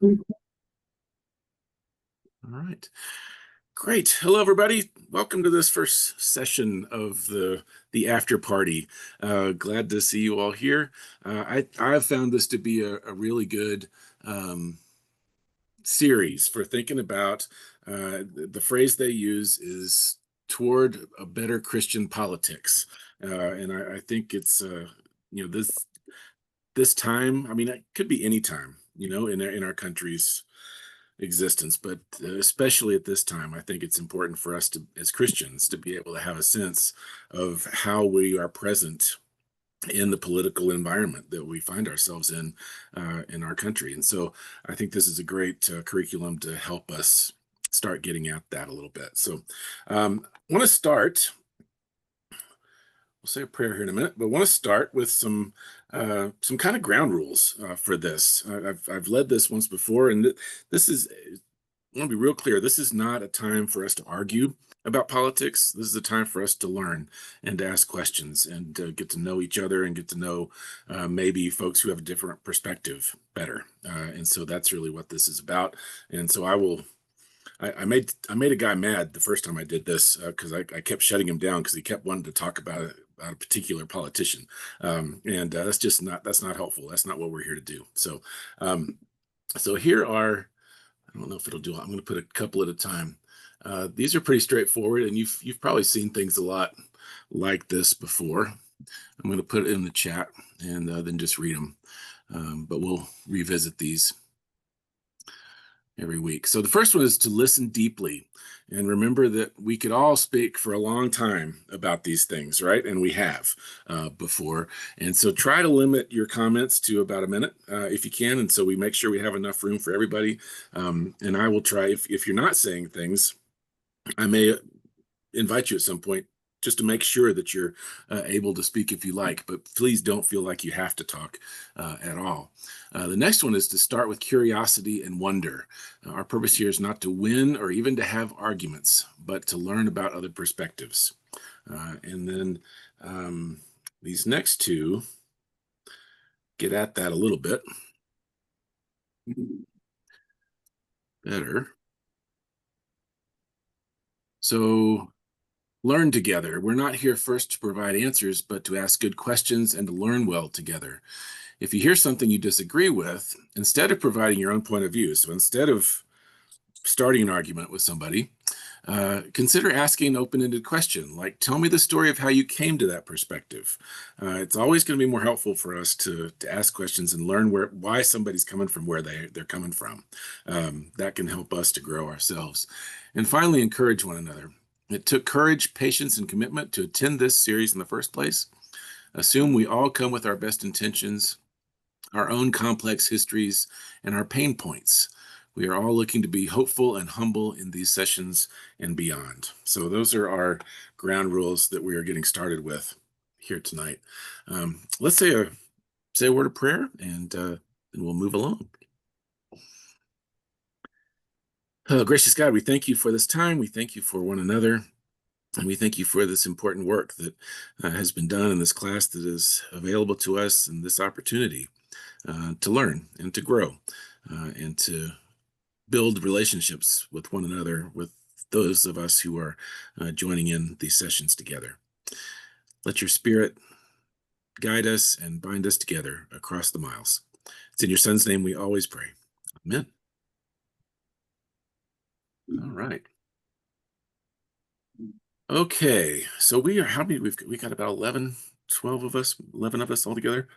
All right. Great. Hello, everybody. Welcome to this first session of the after party. Glad to see you all here. I've found this to be a really good um, series for thinking about. The phrase they use is toward a better Christian politics, and I think it's this time. I mean, it could be any time, in our country's existence, but especially at this time, I think it's important for us to, as Christians, to be able to have a sense of how we are present in the political environment that we find ourselves in our country. And so, I think this is a great curriculum to help us start getting at that a little bit. So, I want to start. We'll say a prayer here in a minute, but I want to start with some kind of ground rules for this. I've led this once before, and this is I want to be real clear. This is not a time for us to argue about politics. This is a time for us to learn and to ask questions and get to know each other and get to know maybe folks who have a different perspective better. And so that's really what this is about. And so I made a guy mad the first time I did this because I kept shutting him down because he kept wanting to talk about a particular politician, and that's not helpful. That's not what we're here to do. So here are, I don't know if it'll do. I'm going to put a couple at a time. These are pretty straightforward, and you've probably seen things a lot like this before. I'm going to put it in the chat and then just read them, but we'll revisit these every week. So the first one is to listen deeply and remember that we could all speak for a long time about these things, right? And we have before. And so try to limit your comments to about a minute if you can. And so we make sure we have enough room for everybody. And I will try, if you're not saying things, I may invite you at some point just to make sure that you're able to speak if you like, but please don't feel like you have to talk at all. The next one is to start with curiosity and wonder. Our purpose here is not to win or even to have arguments, but to learn about other perspectives. And then these next two get at that a little bit better. So learn together. We're not here first to provide answers, but to ask good questions and to learn well together. If you hear something you disagree with, instead of providing your own point of view, so instead of starting an argument with somebody, consider asking an open-ended question, like, tell me the story of how you came to that perspective. It's always going to be more helpful for us to ask questions and learn why somebody's coming from where they're coming from. That can help us to grow ourselves. And finally, encourage one another. It took courage, patience, and commitment to attend this series in the first place. Assume we all come with our best intentions, our own complex histories, and our pain points. We are all looking to be hopeful and humble in these sessions and beyond. So those are our ground rules that we are getting started with here tonight. Let's say a word of prayer, and we'll move along. Gracious God, we thank you for this time. We thank you for one another. And we thank you for this important work that has been done in this class that is available to us and this opportunity to learn and to grow and to build relationships with one another, with those of us who are joining in these sessions together. Let your spirit guide us and bind us together across the miles. It's in your son's name we always pray. Amen. All right. Okay, so we are, how many, we got about 11, 12 of us, 11 of us all together,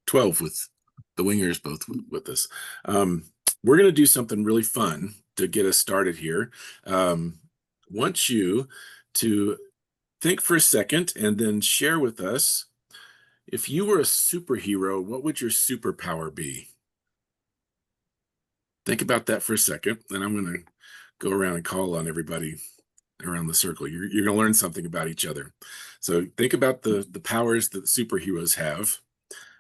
12 with the wingers both with us. We're going to do something really fun to get us started here. Want you to think for a second and then share with us, if you were a superhero, what would your superpower be? Think about that for a second, and I'm going to go around and call on everybody around the circle. You're going to learn something about each other. So think about the powers that superheroes have.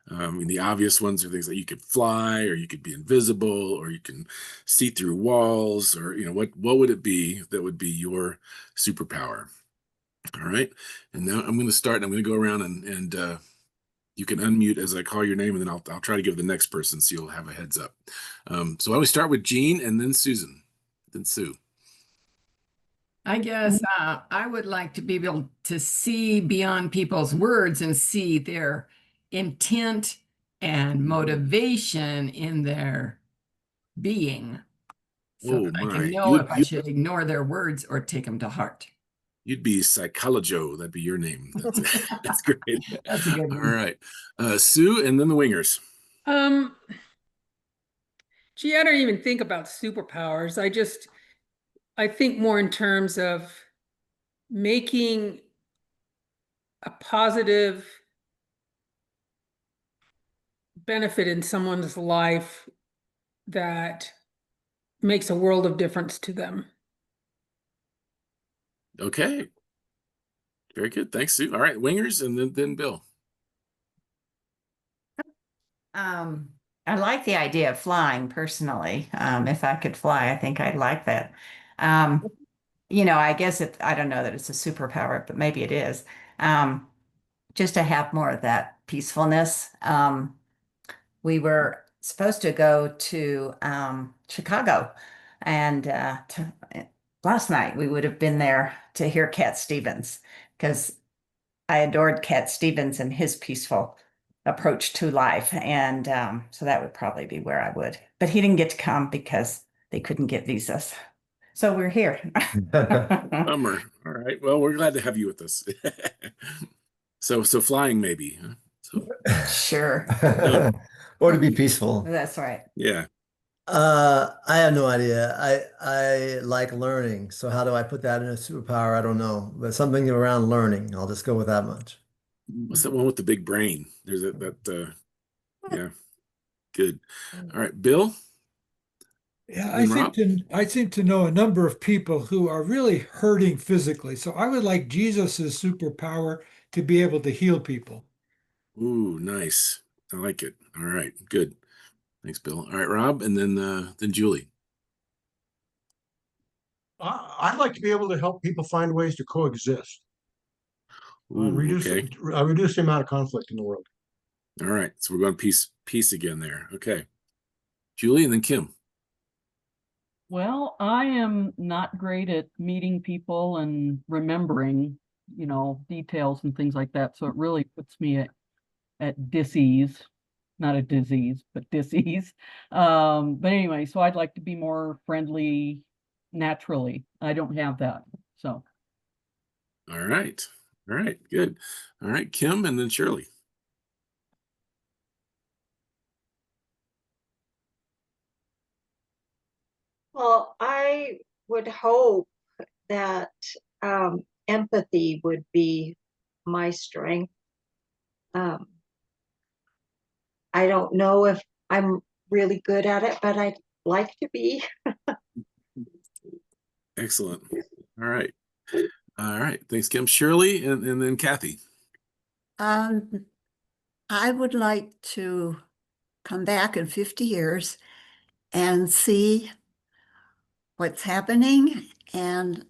And the obvious ones are things like you could fly, or you could be invisible, or you can see through walls, or what would it be that would be your superpower? All right. And now I'm going to start. I'm going to go around and You can unmute as I call your name, and then I'll try to give the next person so you'll have a heads up. So why don't we start with Jean and then Susan, then Sue. I guess I would like to be able to see beyond people's words and see their intent and motivation in their being so Oh that I can my, know if I should ignore their words or take them to heart. you'd be Psychologo. That'd be your name. That's great. That's a good All one. right, Sue, and then the Wingers. Um, Gee, I don't even think about superpowers. I think more in terms of making a positive benefit in someone's life that makes a world of difference to them. Okay, very good. Thanks, Sue. All right, Wingers, and then Bill. I like the idea of flying personally. If I could fly, I think I'd like that. Um, I guess I don't know that it's a superpower, but maybe it is. Um, just to have more of that peacefulness. We were supposed to go to Chicago, and last night we would have been there to hear Cat Stevens because I adored Cat Stevens and his peaceful approach to life. And so that would probably be where I would. But he didn't get to come because they couldn't get visas. So we're here. Bummer. All right. Well, we're glad to have you with us. So flying maybe. Huh? So Sure. Or to be peaceful. That's right. yeah. I have no idea. I like learning. So how do I put that in a superpower? I don't know. But something around learning. I'll just go with that much. What's that one with the big brain? There's yeah. Good. All right, Bill. Yeah, And Rob. I seem to know a number of people who are really hurting physically. So I would like Jesus's superpower to be able to heal people. Ooh, nice. I like it. All right, good. Thanks, Bill. All right, Rob, and then Julie. I'd like to be able to help people find ways to coexist, Ooh, okay. reduce the amount of conflict in the world. All right. So we're going peace again there. Okay. Julie and then Kim. Well, I am not great at meeting people and remembering, details and things like that. So it really puts me at dis-ease, not a disease, but dis-ease. But anyway, so I'd like to be more friendly naturally. I don't have that. So. All right. All right. Good. All right, Kim and then Shirley. Well, I would hope that empathy would be my strength. I don't know if I'm really good at it, but I'd like to be. Excellent. All right. All right. Thanks, Kim. Shirley and then Kathy. I would like to come back in 50 years and see what's happening and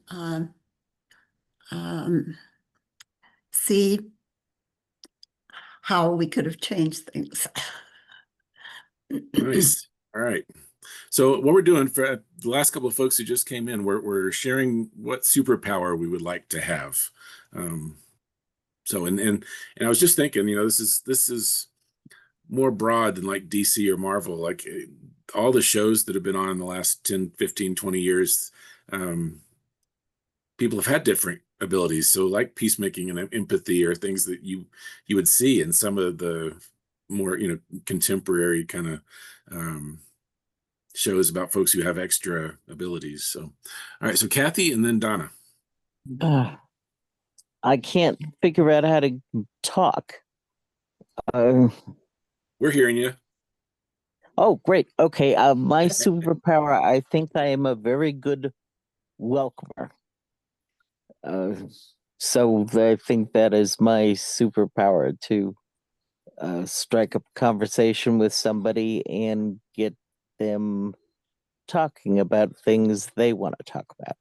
see how we could have changed things. Nice. All right. So what we're doing for the last couple of folks who just came in, we're sharing what superpower we would like to have. So and I was just thinking, this is more broad than like DC or Marvel. Like all the shows that have been on in the last 10, 15, 20 years, people have had different abilities. So like peacemaking and empathy are things that you would see in some of the more, contemporary kind of shows about folks who have extra abilities. So, all right. So Kathy and then Donna. I can't figure out how to talk. We're hearing you. Oh, great. Okay. My superpower, I think I am a very good welcomer. So I think that is my superpower, to strike up a conversation with somebody and get them talking about things they want to talk about.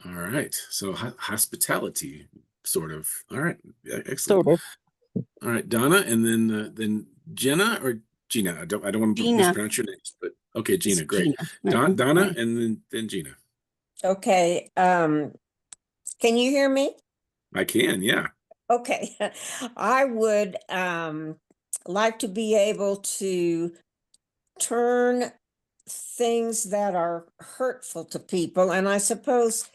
All right. So hospitality, sort of. All right. Excellent. Sort of. All right, Donna, and then Jenna or Gina. I don't want to Gina. mispronounce your names, but okay, Gina, It's great. Gina. Donna, Okay. and then Gina. Okay. Can you hear me? I can, yeah. Okay. I would like to be able to turn things that are hurtful to people, and I suppose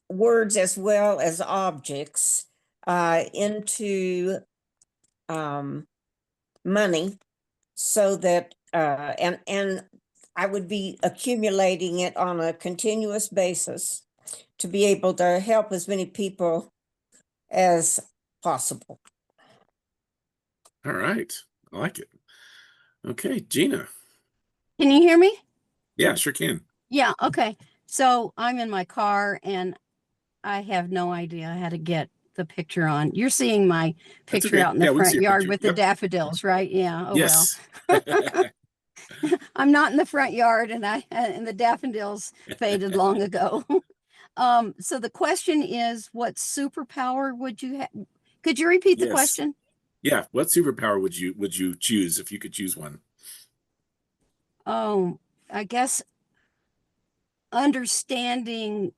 words as well as objects into money, so that and I would be accumulating it on a continuous basis to be able to help as many people as possible. All right, I like it. Okay, Gina. Can you hear me? Yeah, sure can. Yeah, okay. So I'm in my car and I have no idea how to get the picture on. You're seeing my That's picture okay. out in the Yeah, we can see front your yard picture. with the Yep. daffodils, right? Yeah. Oh, Yes. well. I'm not in the front yard and the daffodils faded long ago. So the question is, what superpower would you have? Could you repeat the Yes. question? Yeah. What superpower would you choose if you could choose one? Oh, I guess understanding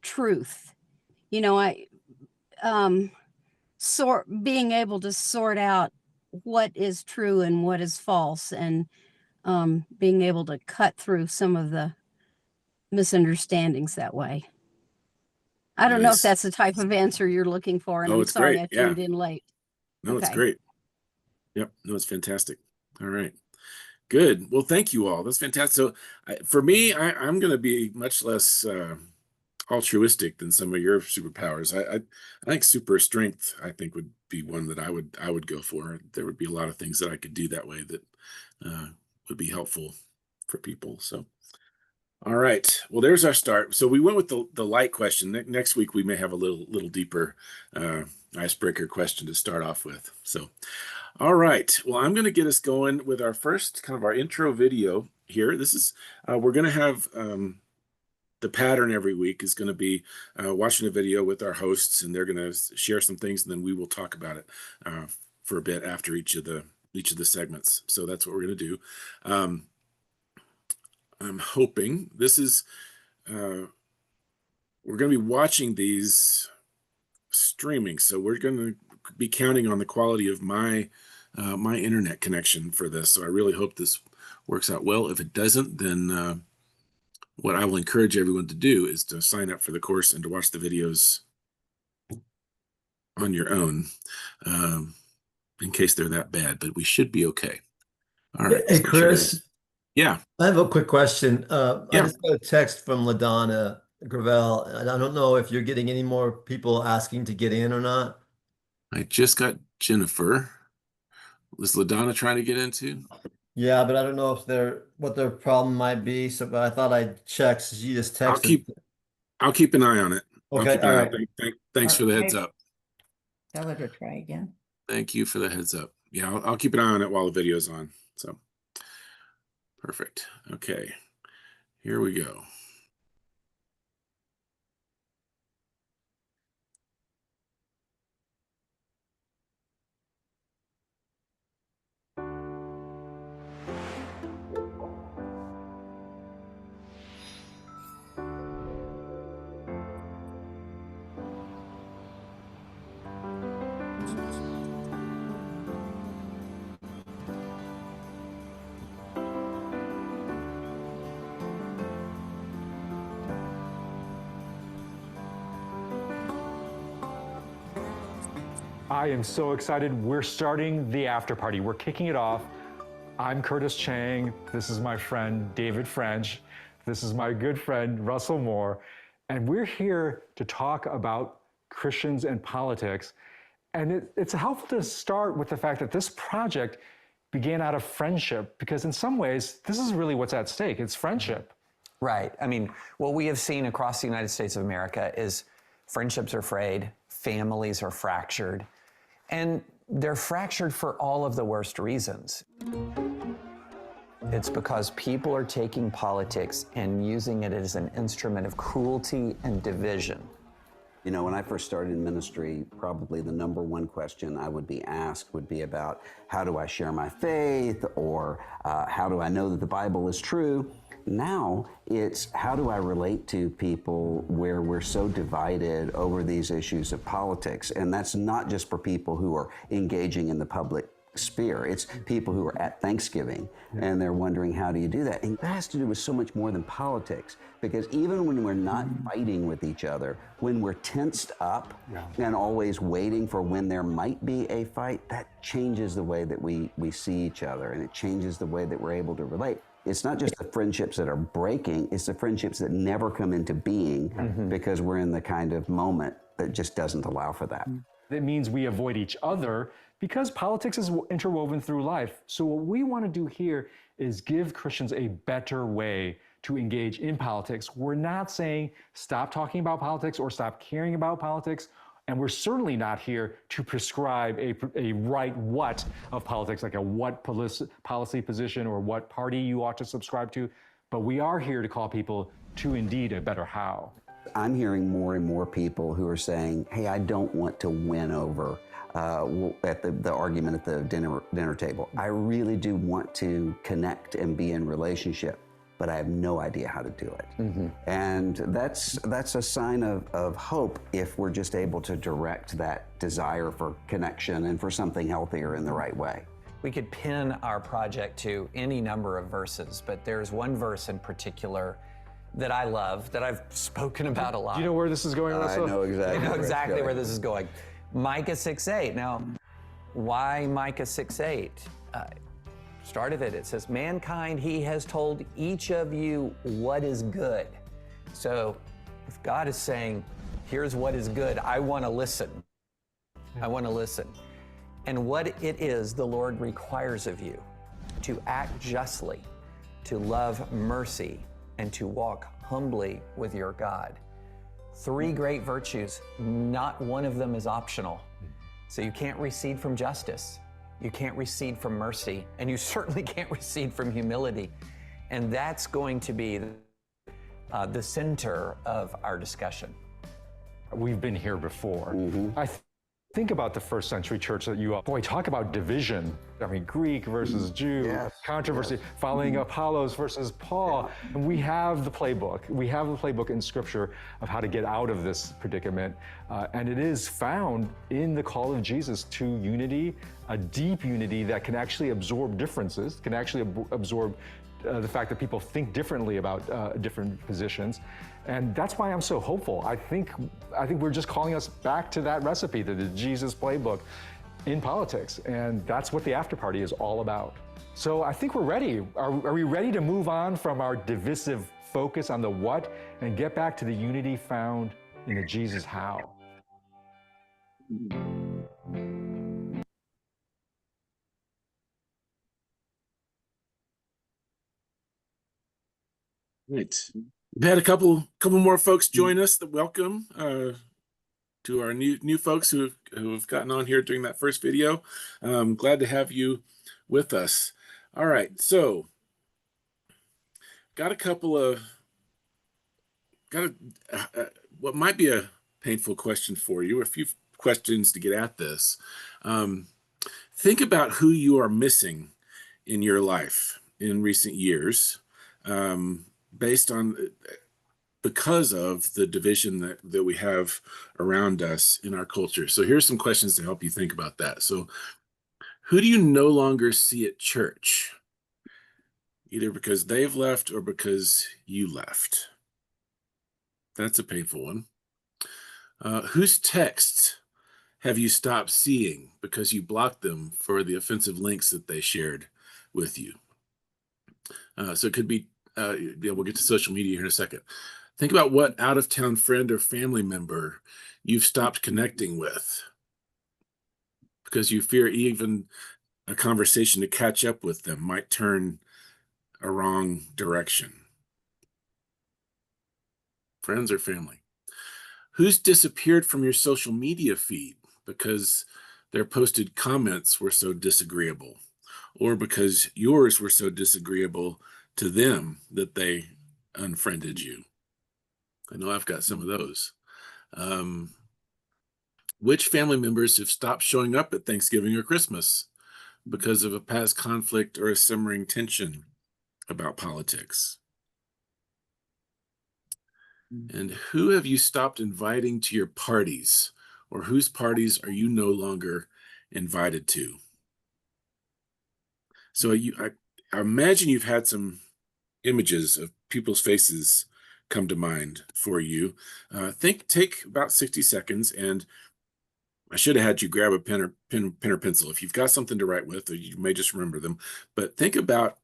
truth. You know, being able to sort out what is true and what is false, and being able to cut through some of the misunderstandings that way. I don't know if Nice. that's the type of answer you're looking for, and Oh, I'm it's sorry great. I Yeah. tuned in late. No, it's Okay. great. Yep. No, it's fantastic. All right. Good. Well, thank you all. That's fantastic. So, for me, I'm going to be much less altruistic than some of your superpowers. I think super strength, I think, would be one that I would go for. There would be a lot of things that I could do that way that would be helpful for people. So, all right. Well, there's our start. So we went with the light question. Next week we may have a little deeper icebreaker question to start off with. So, all right. Well, I'm going to get us going with our first kind of our intro video here. This is we're going to have the pattern every week is going to be watching a video with our hosts, and they're going to share some things, and then we will talk about it for a bit after each of the segments. So that's what we're going to do. I'm hoping this is we're going to be watching these streaming, so we're going to be counting on the quality of my my internet connection for this. So I really hope this works out well. If it doesn't, then what I will encourage everyone to do is to sign up for the course and to watch the videos on your own, in case they're that bad, but we should be okay. All right. Hey, Chris. Yeah. I have a quick question. I Yeah. just got a text from LaDonna Gravel, and I don't know if you're getting any more people asking to get in or not. I just got Jennifer. Was LaDonna trying to get into? Yeah, but I don't know if what their problem might be. So, but I thought I'd check since you just texted. I'll keep an eye on it. Okay, all right. Thanks for the heads up. Tell her to try again. Thank you for the heads up. Yeah, I'll keep an eye on it while the video's on. So perfect. Okay, here we go. I am so excited. We're starting the after party. We're kicking it off. I'm Curtis Chang. This is my friend, David French. This is my good friend, Russell Moore. And we're here to talk about Christians and politics. And it's helpful to start with the fact that this project began out of friendship, because in some ways, this is really what's at stake. It's friendship. Right. I mean, what we have seen across the United States of America is friendships are frayed, families are fractured, and they're fractured for all of the worst reasons. It's because people are taking politics and using it as an instrument of cruelty and division. You know, when I first started in ministry, probably the number one question I would be asked would be about how do I share my faith, or how do I know that the Bible is true? Now it's how do I relate to people where we're so divided over these issues of politics? And that's not just for people who are engaging in the public sphere. It's people who are at Thanksgiving and they're wondering, how do you do that? And that has to do with so much more than politics, because even when we're not fighting with each other, when we're tensed up and always waiting for when there might be a fight, that changes the way that we see each other, and it changes the way that we're able to relate. It's not just the friendships that are breaking, it's the friendships that never come into being because we're in the kind of moment that just doesn't allow for that. That means we avoid each other because politics is interwoven through life. So what we want to do here is give Christians a better way to engage in politics. We're not saying stop talking about politics or stop caring about politics. And we're certainly not here to prescribe a right what of politics, like a what policy position or what party you ought to subscribe to. But we are here to call people to indeed a better how. I'm hearing more and more people who are saying, hey, I don't want to win over at the argument at the dinner table. I really do want to connect and be in relationship, but I have no idea how to do it. And that's a sign of hope if we're just able to direct that desire for connection and for something healthier in the right way. We could pin our project to any number of verses, but there's one verse in particular that I love, that I've spoken about a lot. Do you know where this is going, Russell? I know exactly, where this is going. Micah 6:8. Now, why Micah 6:8? Start of it, it says, mankind, he has told each of you what is good. So if God is saying, here's what is good, I want to listen. I want to listen. And what it is the Lord requires of you: to act justly, to love mercy, and to walk humbly with your God. 3 great virtues, not one of them is optional. So you can't recede from justice, you can't recede from mercy, and you certainly can't recede from humility. And that's going to be the center of our discussion. We've been here before. I think about the first century church that you, boy, talk about division. I mean, Greek versus Jew, controversy, following Apollos versus Paul. And we have the playbook. We have the playbook in Scripture of how to get out of this predicament. And it is found in the call of Jesus to unity, a deep unity that can actually absorb differences, can actually absorb the fact that people think differently about different positions. And that's why I'm so hopeful. I think we're just calling us back to that recipe, to the Jesus playbook in politics. And that's what the after party is all about. So I think we're ready. Are we ready to move on from our divisive focus on the what and get back to the unity found in the Jesus how? Right. We've had a couple more folks join us. Welcome to our new folks who have gotten on here during that first video. Glad to have you with us. All right, so got what might be a painful question for you, a few questions to get at this. Think about who you are missing in your life in recent years. Because of the division that we have around us in our culture. So here's some questions to help you think about that. So who do you no longer see at church? Either because they've left or because you left. That's a painful one. Whose texts have you stopped seeing because you blocked them for the offensive links that they shared with you? So it could be, we'll get to social media here in a second. Think about what out-of-town friend or family member you've stopped connecting with because you fear even a conversation to catch up with them might turn a wrong direction. Friends or family? Who's disappeared from your social media feed because their posted comments were so disagreeable, or because yours were so disagreeable to them that they unfriended you? I know I've got some of those. Which family members have stopped showing up at Thanksgiving or Christmas because of a past conflict or a simmering tension about politics? And who have you stopped inviting to your parties, or whose parties are you no longer invited to? So I imagine you've had some images of people's faces come to mind for you. Take about 60 seconds, and I should have had you grab a pen or pencil if you've got something to write with, or you may just remember them. But think about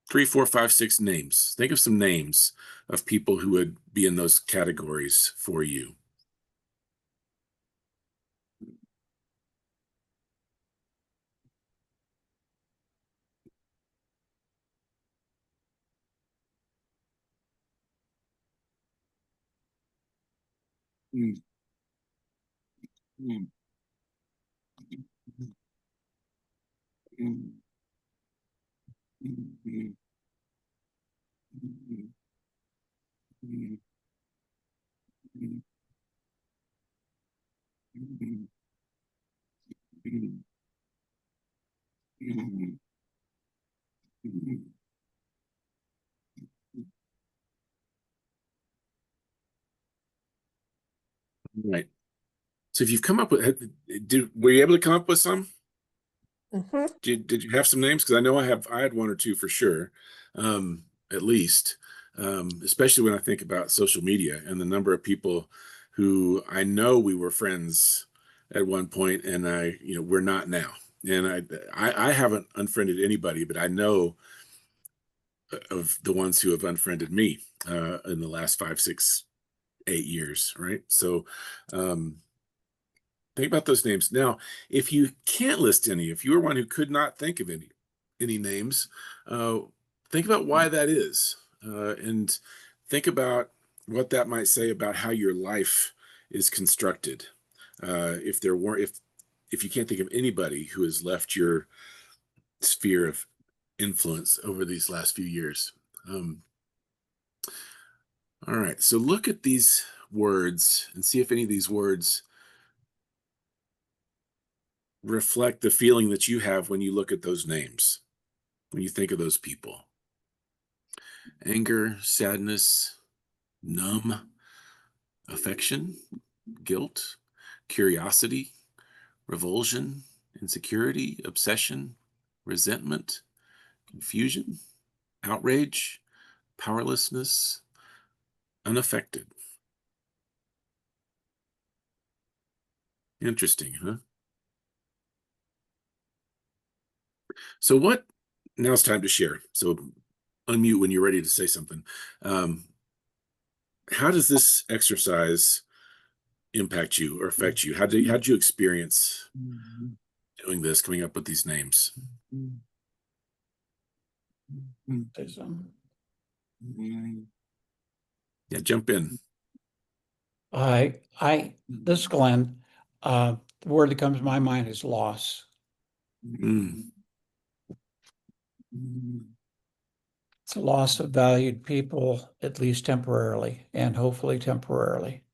3, 4, 5, 6 names. Think of some names of people who would be in those categories for you. Mm. Mm. Mm. Mm. Mm. Mm. Mm. Mm. Mm. Mm. Mm. Right. So if you've come up with, were you able to come up with some? Mhm. Did you have some names? Because I know I had one or two for sure, at least. Especially when I think about social media and the number of people who I know we were friends at one point, and we're not now. And I haven't unfriended anybody, but I know of the ones who have unfriended me in the last 5, 6, 8 years, right? So think about those names. Now, if you can't list any, if you were one who could not think of any names, uh, think about why that is, and think about what that might say about how your life is constructed. If there weren't, if you can't think of anybody who has left your sphere of influence over these last few years. All right, so look at these words and see if any of these words reflect the feeling that you have when you look at those names, when you think of those people. Anger, sadness, numb, affection, guilt, curiosity, revulsion, insecurity, obsession, resentment, confusion, outrage, powerlessness, unaffected. Interesting, huh? So now it's time to share. So unmute when you're ready to say something. How does this exercise impact you or affect you? How'd you experience doing this, coming up with these names? Yeah, jump in. This is Glenn. The word that comes to my mind is loss. Mm. It's a loss of valued people, at least temporarily, and hopefully temporarily.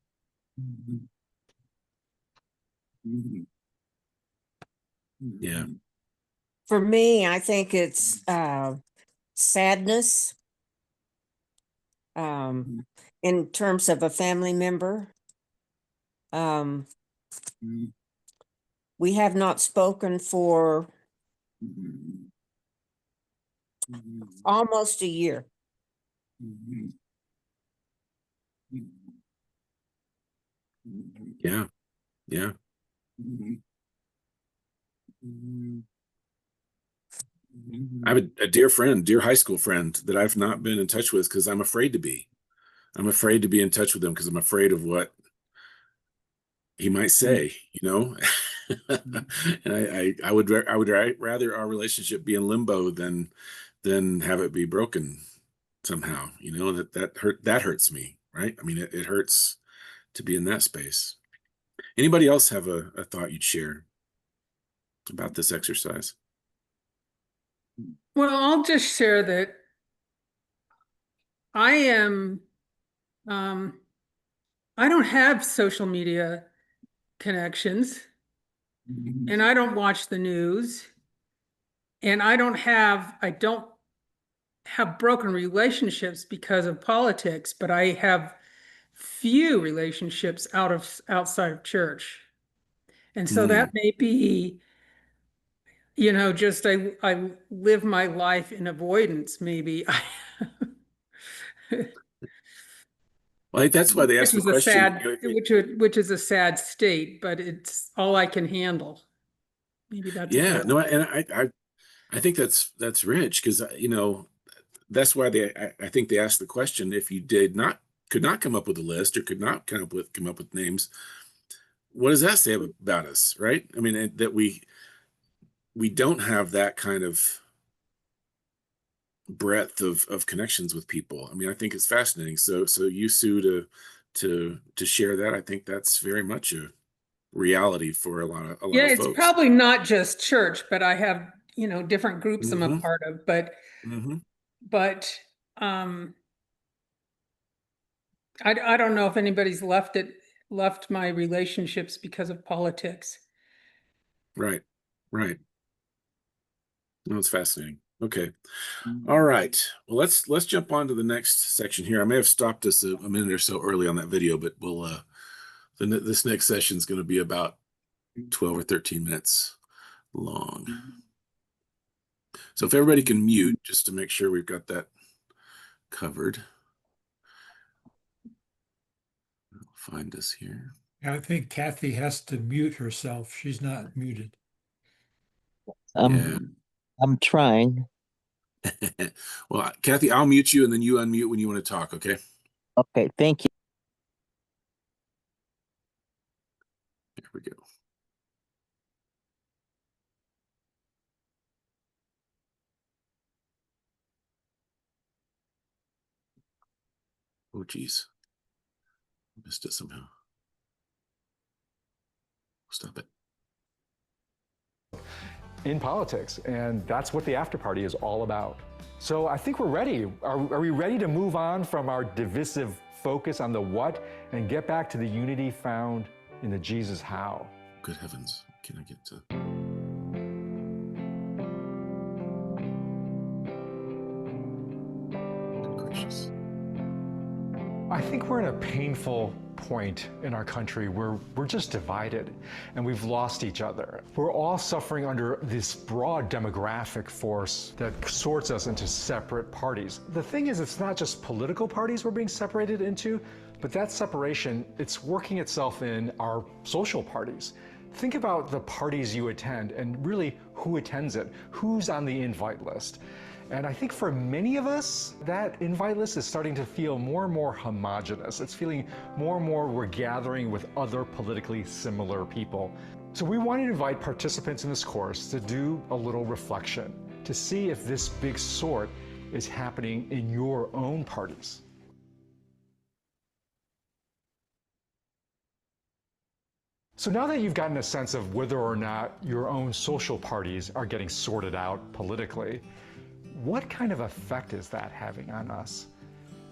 Yeah. For me, I think it's sadness in terms of a family member. We have not spoken for almost a year. Yeah. Yeah. I have a dear friend, dear high school friend that I've not been in touch with because I'm afraid to be. I'm afraid to be in touch with him because I'm afraid of what he might say, and I would rather our relationship be in limbo than have it be broken somehow. That hurts me, right? I mean, it hurts to be in that space. Anybody else have a thought you'd share about this exercise? Well, I'll just share that I am I don't have social media connections, and I don't watch the news, and I don't have broken relationships because of politics, but I have few relationships outside of church. And so that may be, just I live my life in avoidance, maybe. Well, I think that's why they asked the question. Which is a sad state, but it's all I can handle. Maybe that's a Yeah, better. no, and I think that's rich because that's why I think they asked the question. If you could not come up with a list or could not come up with names, what does that say about us, right? I mean, that we don't have that kind of breadth of connections with people. I mean, I think it's fascinating. So you, Sue, to share that, I think that's very much a reality for a lot Yeah, of it's folks. probably not just church, but I have, different groups I'm a Hmm. part of, but Hmm. but um I don't know if anybody's left my relationships because of politics. Right, right. No, it's fascinating. Okay. All right. Well, let's jump on to the next section here. I may have stopped us a minute or so early on that video, but we'll this next session is going to be about 12 or 13 minutes long. So if everybody can mute just to make sure we've got that covered. I'll find us here. I think Kathy has to mute herself. She's not muted. Yeah. I'm trying. Well, Kathy, I'll mute you and then you unmute when you want to talk, okay? Okay, thank you. Here we go. Oh, geez. Missed it somehow. Stop it. In politics, and that's what the after party is all about. So I think we're ready. Are we ready to move on from our divisive focus on the what and get back to the unity found in the Jesus how? Good heavens. Can I get to... Good gracious. I think we're in a painful point in our country where we're just divided and we've lost each other. We're all suffering under this broad demographic force that sorts us into separate parties. The thing is, it's not just political parties we're being separated into, but that separation, it's working itself in our social parties. Think about the parties you attend and really who attends it, who's on the invite list. And I think for many of us, that invite list is starting to feel more and more homogenous. It's feeling more and more we're gathering with other politically similar people. So we want to invite participants in this course to do a little reflection, to see if this big sort is happening in your own parties. So now that you've gotten a sense of whether or not your own social parties are getting sorted out politically, what kind of effect is that having on us?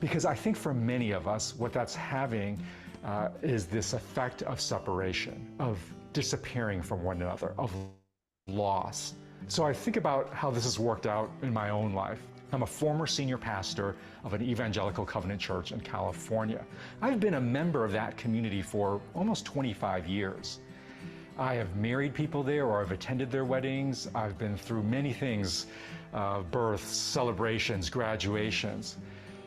Because I think for many of us, what that's having is this effect of separation, of disappearing from one another, of loss. So I think about how this has worked out in my own life. I'm a former senior pastor of an evangelical covenant church in California. I've been a member of that community for almost 25 years. I have married people there, or I've attended their weddings. I've been through many things, births, celebrations, graduations.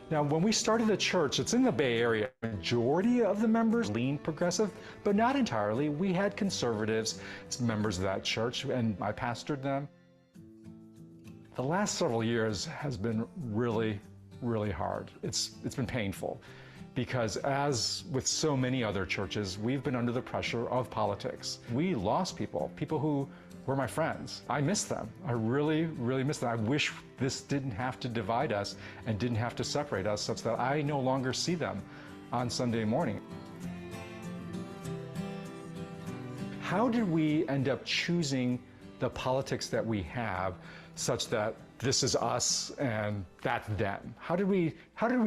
Now, when we started the church, it's in the Bay Area. The majority of the members leaned progressive, but not entirely. We had conservatives, members of that church, and I pastored them. The last several years has been really, really hard. It's been painful because, as with so many other churches, we've been under the pressure of politics. We lost people who were my friends. I miss them. I really, really miss them. I wish this didn't have to divide us and didn't have to separate us such that I no longer see them on Sunday morning. How did we end up choosing the politics that we have such that this is us and that's them. How did we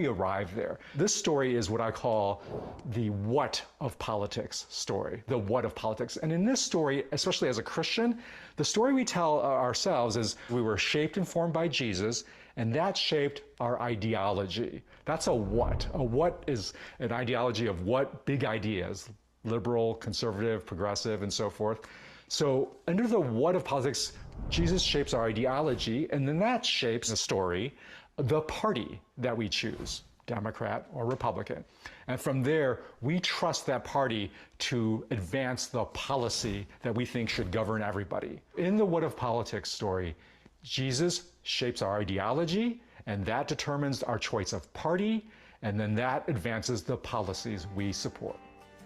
arrive there? This story is what I call the what of politics story, the what of politics. And in this story, especially as a Christian, the story we tell ourselves is we were shaped and formed by Jesus, and that shaped our ideology. That's a what. A what is an ideology of what big ideas, liberal, conservative, progressive, and so forth. So under the what of politics, Jesus shapes our ideology, and then that shapes the story, the party that we choose, Democrat or Republican. And from there, we trust that party to advance the policy that we think should govern everybody. In the what of politics story, Jesus shapes our ideology, and that determines our choice of party, and then that advances the policies we support.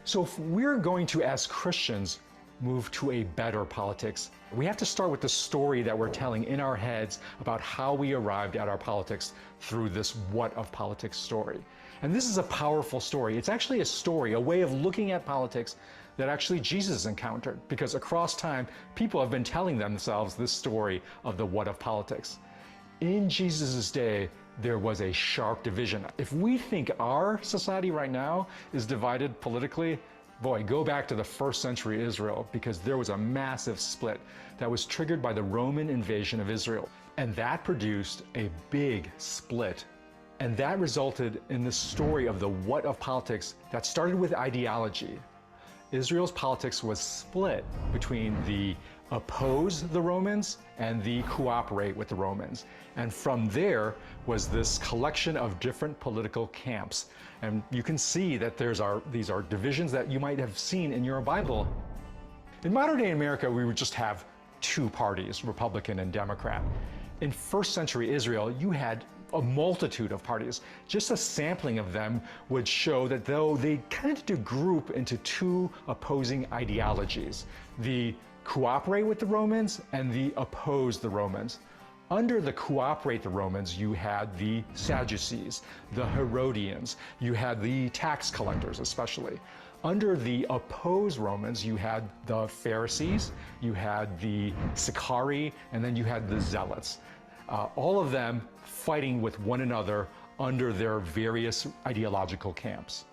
So if we're going to, as Christians, move to a better politics, we have to start with the story that we're telling in our heads about how we arrived at our politics through this what of politics story. And this is a powerful story. It's actually a story, a way of looking at politics that actually Jesus encountered, because across time, people have been telling themselves this story of the what of politics. In Jesus's day, there was a sharp division. If we think our society right now is divided politically, boy, go back to the first century Israel, because there was a massive split that was triggered by the Roman invasion of Israel. And that produced a big split. And that resulted in the story of the what of politics that started with ideology. Israel's politics was split between the oppose the Romans and the cooperate with the Romans. And from there was this collection of different political camps. And you can see that these are divisions that you might have seen in your Bible. In modern day America, we would just have two parties, Republican and Democrat. In first century Israel, you had a multitude of parties. Just a sampling of them would show that though they tended to group into two opposing ideologies, the cooperate with the Romans and the oppose the Romans. Under the cooperate the Romans, you had the Sadducees, the Herodians, you had the tax collectors especially. Under the oppose Romans, you had the Pharisees, you had the Sicarii, and then you had the Zealots. All of them fighting with one another under their various ideological camps.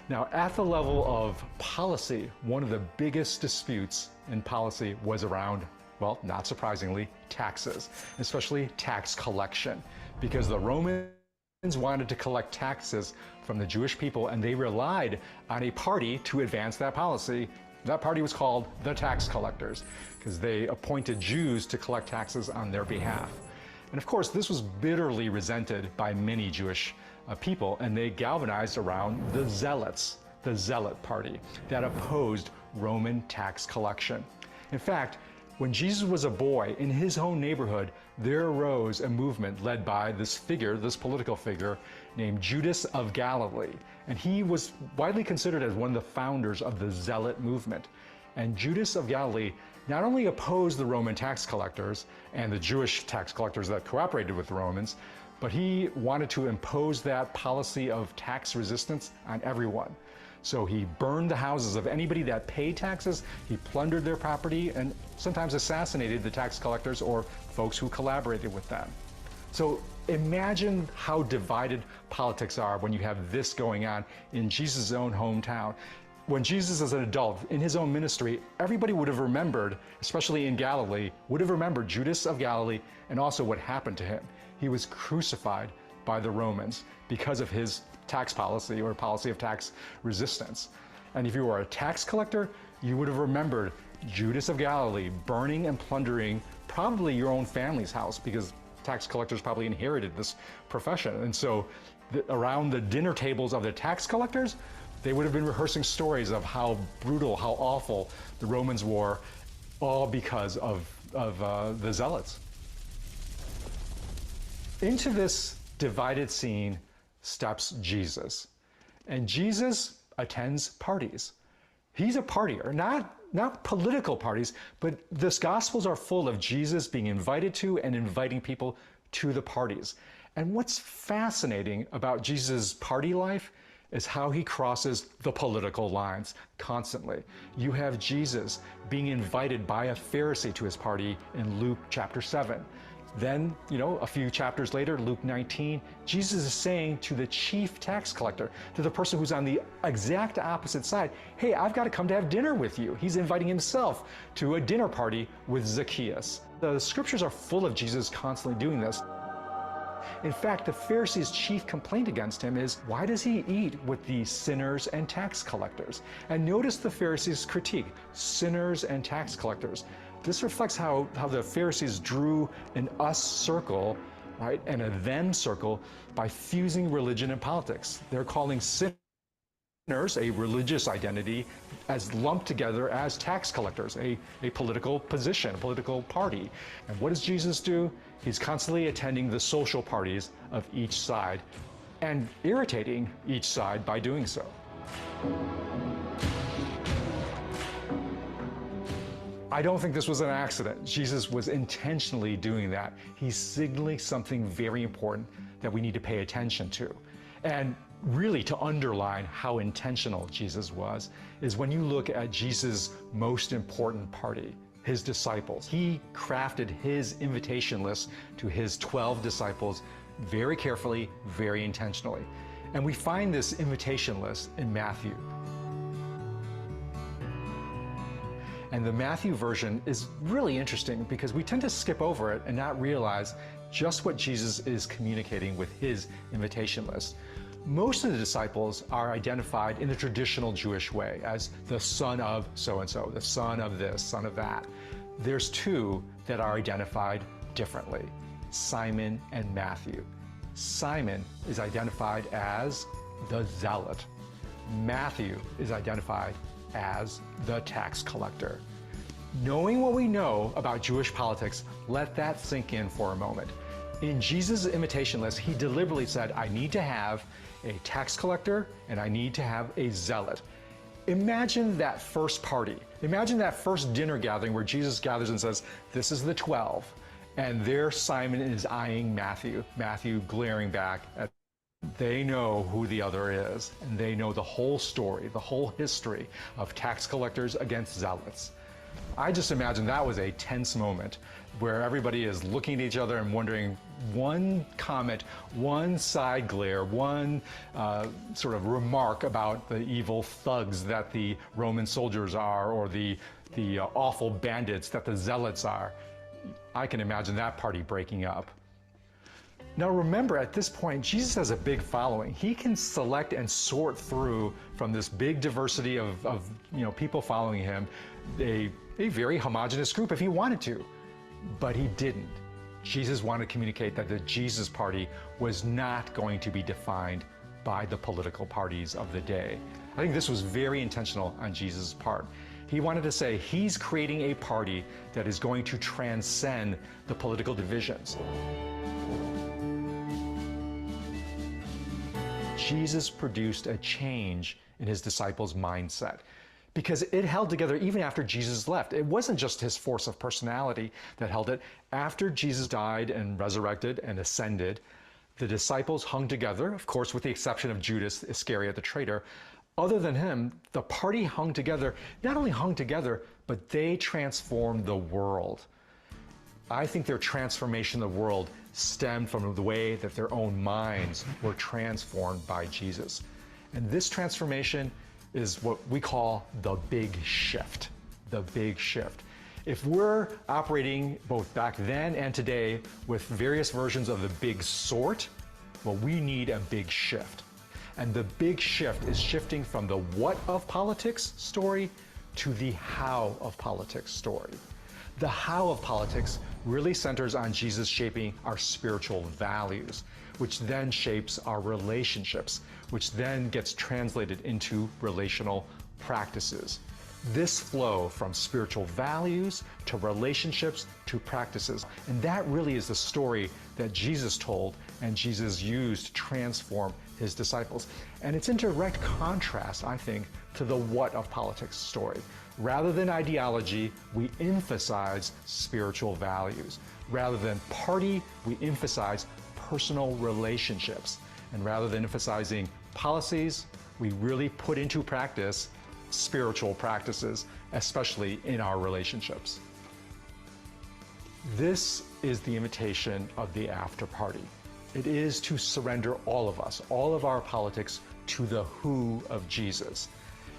Now, at the level of policy, one of the biggest disputes in policy was around, well, not surprisingly, taxes, especially tax collection, because the Romans wanted to collect taxes from the Jewish people, and they relied on a party to advance that policy. That party was called the tax collectors, because they appointed Jews to collect taxes on their behalf. And of course, this was bitterly resented by many Jewish people, and they galvanized around the Zealots, the Zealot party, that opposed Roman tax collection. In fact, when Jesus was a boy, in his own neighborhood, there arose a movement led by this figure, this political figure, named Judas of Galilee. And he was widely considered as one of the founders of the Zealot movement. And Judas of Galilee not only opposed the Roman tax collectors and the Jewish tax collectors that cooperated with the Romans, but he wanted to impose that policy of tax resistance on everyone. So he burned the houses of anybody that paid taxes, he plundered their property, and sometimes assassinated the tax collectors or folks who collaborated with them. So imagine how divided politics are when you have this going on in Jesus' own hometown. When Jesus as an adult, in his own ministry, everybody would have remembered, especially in Galilee, would have remembered Judas of Galilee and also what happened to him. He was crucified by the Romans because of his tax policy or policy of tax resistance. And if you were a tax collector, you would have remembered Judas of Galilee burning and plundering probably your own family's house, because tax collectors probably inherited this profession. And so around the dinner tables of the tax collectors, they would have been rehearsing stories of how brutal, how awful the Romans were, all because of the Zealots. Into this divided scene steps Jesus. And Jesus attends parties. He's a partier, not political parties, but the Gospels are full of Jesus being invited to and inviting people to the parties. And what's fascinating about Jesus' party life is how he crosses the political lines constantly. You have Jesus being invited by a Pharisee to his party in Luke chapter 7. Then, a few chapters later, Luke 19, Jesus is saying to the chief tax collector, to the person who's on the exact opposite side, hey, I've got to come to have dinner with you. He's inviting himself to a dinner party with Zacchaeus. The scriptures are full of Jesus constantly doing this. In fact, the Pharisees' chief complaint against him is, why does he eat with the sinners and tax collectors? And notice the Pharisees' critique, sinners and tax collectors. This reflects how the Pharisees drew an us circle, right, and a them circle by fusing religion and politics. They're calling sinners a religious identity as lumped together as tax collectors, a political position, a political party. And what does Jesus do? He's constantly attending the social parties of each side and irritating each side by doing so. I don't think this was an accident. Jesus was intentionally doing that. He's signaling something very important that we need to pay attention to. And really, to underline how intentional Jesus was, is when you look at Jesus' most important party, his disciples. He crafted his invitation list to his 12 disciples very carefully, very intentionally. And we find this invitation list in Matthew. And the Matthew version is really interesting because we tend to skip over it and not realize just what Jesus is communicating with his invitation list. Most of the disciples are identified in the traditional Jewish way as the son of so-and-so, the son of this, son of that. There's two that are identified differently, Simon and Matthew. Simon is identified as the zealot. Matthew is identified as the tax collector. Knowing what we know about Jewish politics, let that sink in for a moment. In Jesus' invitation list, he deliberately said, I need to have a tax collector and I need to have a zealot. Imagine that first party. Imagine that first dinner gathering where Jesus gathers and says, this is the 12. And there Simon is eyeing Matthew, Matthew glaring back at they know who the other is, and they know the whole story, the whole history of tax collectors against zealots. I just imagine that was a tense moment where everybody is looking at each other and wondering one comment, one side glare, one sort of remark about the evil thugs that the Roman soldiers are, or the awful bandits that the zealots are. I can imagine that party breaking up. Now remember, at this point, Jesus has a big following. He can select and sort through from this big diversity of people following him, a very homogenous group if he wanted to, but he didn't. Jesus wanted to communicate that the Jesus party was not going to be defined by the political parties of the day. I think this was very intentional on Jesus' part. He wanted to say he's creating a party that is going to transcend the political divisions. Jesus produced a change in his disciples' mindset because it held together even after Jesus left. It wasn't just his force of personality that held it. After Jesus died and resurrected and ascended, the disciples hung together, of course, with the exception of Judas Iscariot, the traitor. Other than him, the party hung together, not only hung together, but they transformed the world. I think their transformation of the world stemmed from the way that their own minds were transformed by Jesus. And this transformation is what we call the big shift, the big shift. If we're operating both back then and today with various versions of the big sort, well, we need a big shift. And the big shift is shifting from the what of politics story to the how of politics story. The how of politics really centers on Jesus shaping our spiritual values, which then shapes our relationships, which then gets translated into relational practices. This flow from spiritual values to relationships to practices. And that really is the story that Jesus told and Jesus used to transform his disciples. And it's in direct contrast, I think, to the what of politics story. Rather than ideology, we emphasize spiritual values. Rather than party, we emphasize personal relationships. And rather than emphasizing policies, we really put into practice spiritual practices, especially in our relationships. This is the invitation of the after party. It is to surrender all of us, all of our politics, to the who of Jesus.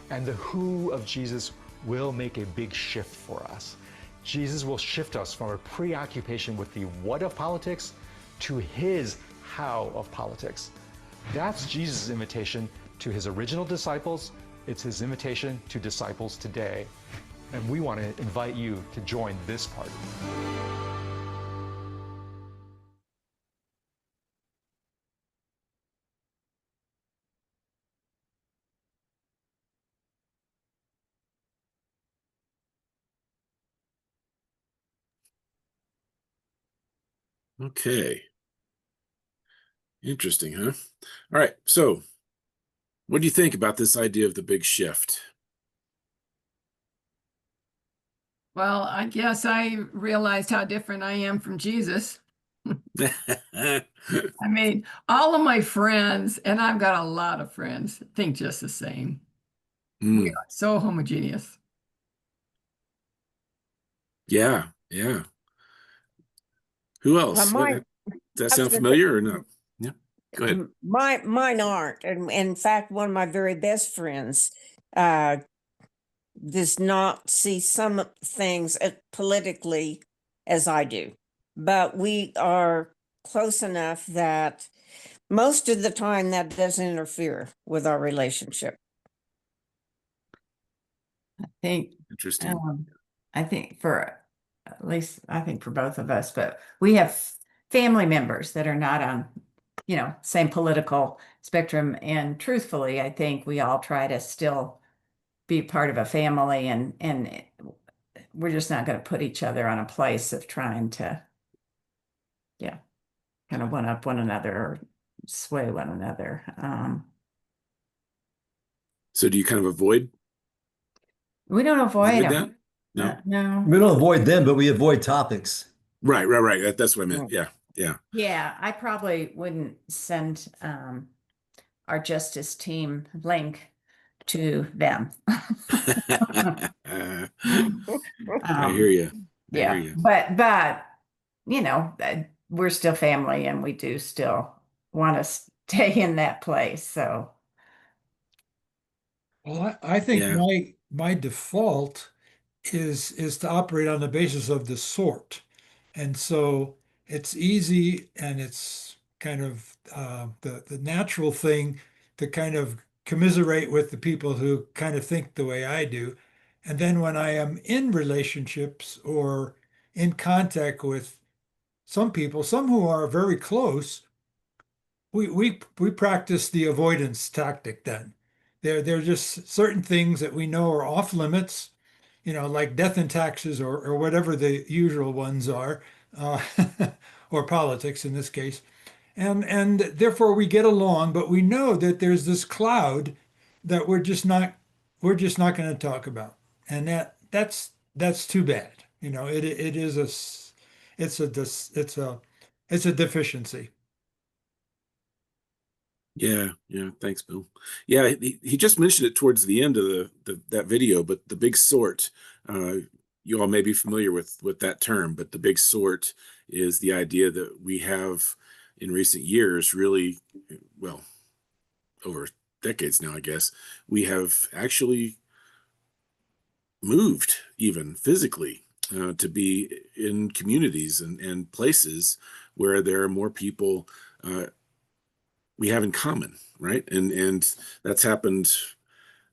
And the who of Jesus will make a big shift for us. Jesus will shift us from a preoccupation with the what of politics to his how of politics. That's Jesus' invitation to his original disciples. It's his invitation to disciples today. And we want to invite you to join this party. Okay. Interesting, huh? All right. So, what do you think about this idea of the big shift? Well, I guess I realized how different I am from Jesus. I mean, all of my friends, and I've got a lot of friends, think just the same. We are so homogeneous. Yeah, yeah. Who else? Mine, Does that I was sound gonna familiar or no? Yeah, go ahead. mine aren't. And in fact, one of my very best friends does not see some things politically as I do. But we are close enough that most of the time that doesn't interfere with our relationship. Interesting. I think for at least I think for both of us, but we have family members that are not on, same political spectrum. And truthfully, I think we all try to still be part of a family, and we're just not going to put each other on a place of trying to, kind of one up one another or sway one another. So do you kind of avoid We don't avoid that? them. No. No. We don't avoid them, but we avoid topics. Right. That's what I meant. Yeah. Yeah, I probably wouldn't send our justice team link to them. I hear you. Yeah, but we're still family, and we do still want to stay in that place. So, Well, I think my default is to operate on the basis of the sort. And so it's easy, and it's kind of the natural thing to kind of commiserate with the people who kind of think the way I do. And then when I am in relationships or in contact with some people, some who are very close, we practice the avoidance tactic then. There are just certain things that we know are off limits, like death and taxes, or whatever the usual ones are, uh, or politics in this case. And therefore we get along, but we know that there's this cloud that we're just not going to talk about. And that's too bad. It's a deficiency. Yeah. Thanks, Bill. Yeah, he just mentioned it towards the end of that video, but the big sort, uh, you all may be familiar with that term, but the big sort is the idea that we have in recent years, really, well, over decades now, I guess, we have actually moved even physically to be in communities and places where there are more people we have in common, right? And that's happened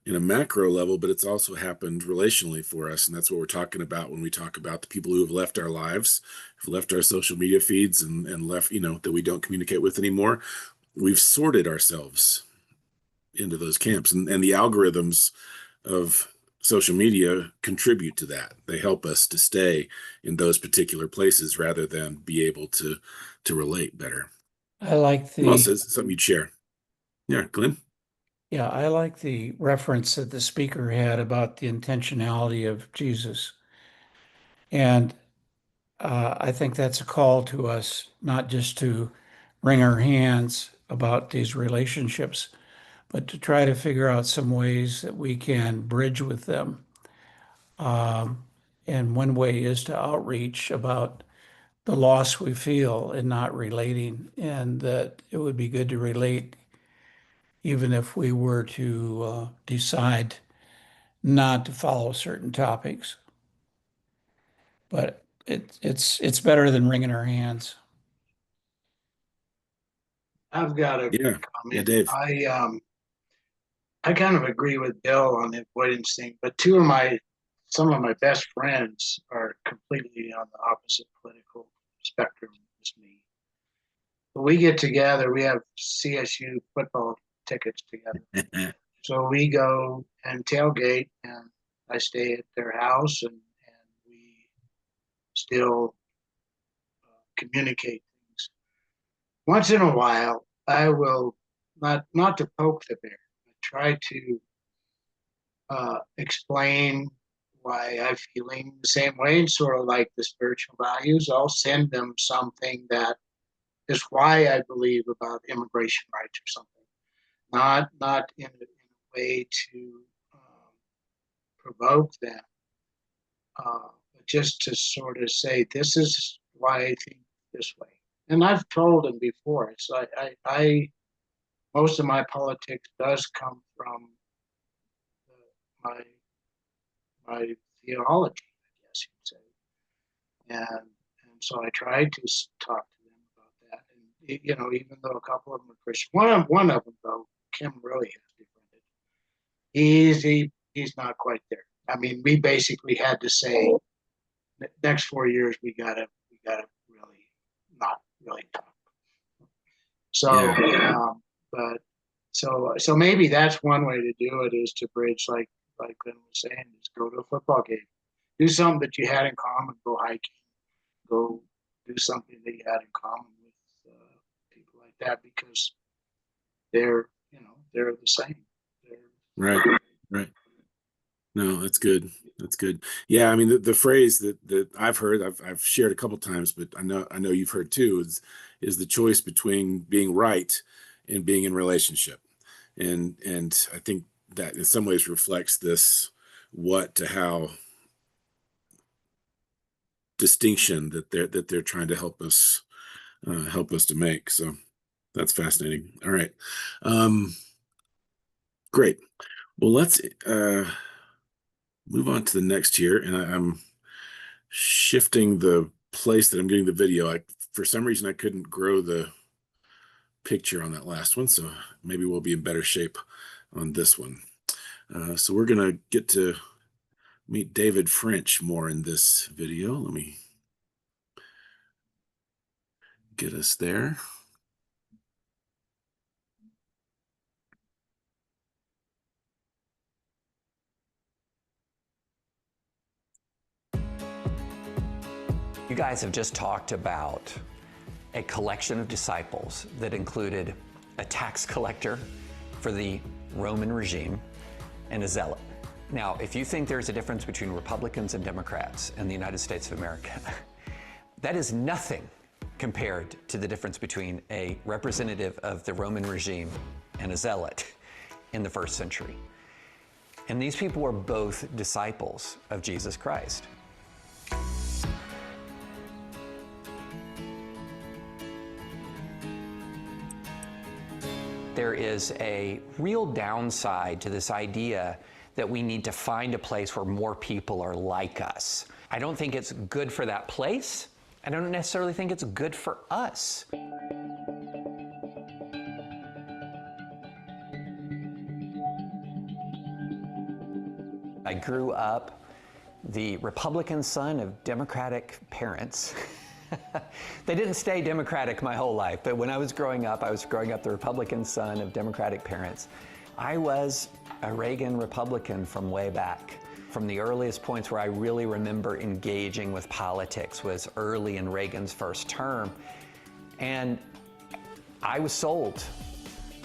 in a macro level, but it's also happened relationally for us. And that's what we're talking about when we talk about the people who have left our lives, have left our social media feeds and left, that we don't communicate with anymore. We've sorted ourselves into those camps. And the algorithms of social media contribute to that. They help us to stay in those particular places rather than be able to relate better. I like Who else has something you'd share? Yeah, Glenn? Yeah, I like the reference that the speaker had about the intentionality of Jesus. And I think that's a call to us, not just to wring our hands about these relationships, but to try to figure out some ways that we can bridge with them. And one way is to outreach about the loss we feel in not relating, and that it would be good to relate even if we were to decide not to follow certain topics. But it's better than wringing our hands. I've got a Yeah, comment. Dave. I kind of agree with Bill on the avoidance thing, but some of my best friends are completely on the opposite political spectrum as me. When we get together, we have CSU football tickets together. So we go and tailgate, and I stay at their house, and we still communicate things. Once in a while, I will, not to poke the bear, but try to explain why I'm feeling the same way, sort of like the spiritual values. I'll send them something that is why I believe about immigration rights or something, not in a way to provoke them, but just to sort of say, this is why I think this way. And I've told them before, it's like I most of my politics does come from my theology, I guess you'd say, and so I tried to talk to them about that. And even though a couple of them are Christian, one of them though, Kim really has befriended. He's not quite there. I mean, we basically had to say, next 4 years we gotta really not really talk. So, so maybe that's one way to do it, is to bridge, like Glenn was saying, is go to a football game, do something that you had in common, go hiking, go do something that you had in common with people like that, because they're the same. Right. No, that's good. That's good. Yeah, I mean the phrase that I've heard, I've shared a couple times, but I know you've heard too, is the choice between being right and being in relationship. And I think that in some ways reflects this what to how distinction that they're trying to help us to make. So that's fascinating. All right. Great. Well, let's move on to the next here, and I'm shifting the place that I'm getting the video. For some reason, I couldn't grow the picture on that last one, so maybe we'll be in better shape on this one. So we're gonna get to meet David French more in this video. Let me get us there. You guys have just talked about a collection of disciples that included a tax collector for the Roman regime and a zealot. Now, if you think there's a difference between Republicans and Democrats in the United States of America, that is nothing compared to the difference between a representative of the Roman regime and a zealot in the first century. And these people were both disciples of Jesus Christ. There is a real downside to this idea that we need to find a place where more people are like us. I don't think it's good for that place. I don't necessarily think it's good for us. I grew up the Republican son of Democratic parents. They didn't stay Democratic my whole life, but when I was growing up the Republican son of Democratic parents. I was a Reagan Republican from way back. From the earliest points where I really remember engaging with politics was early in Reagan's first term. And I was sold.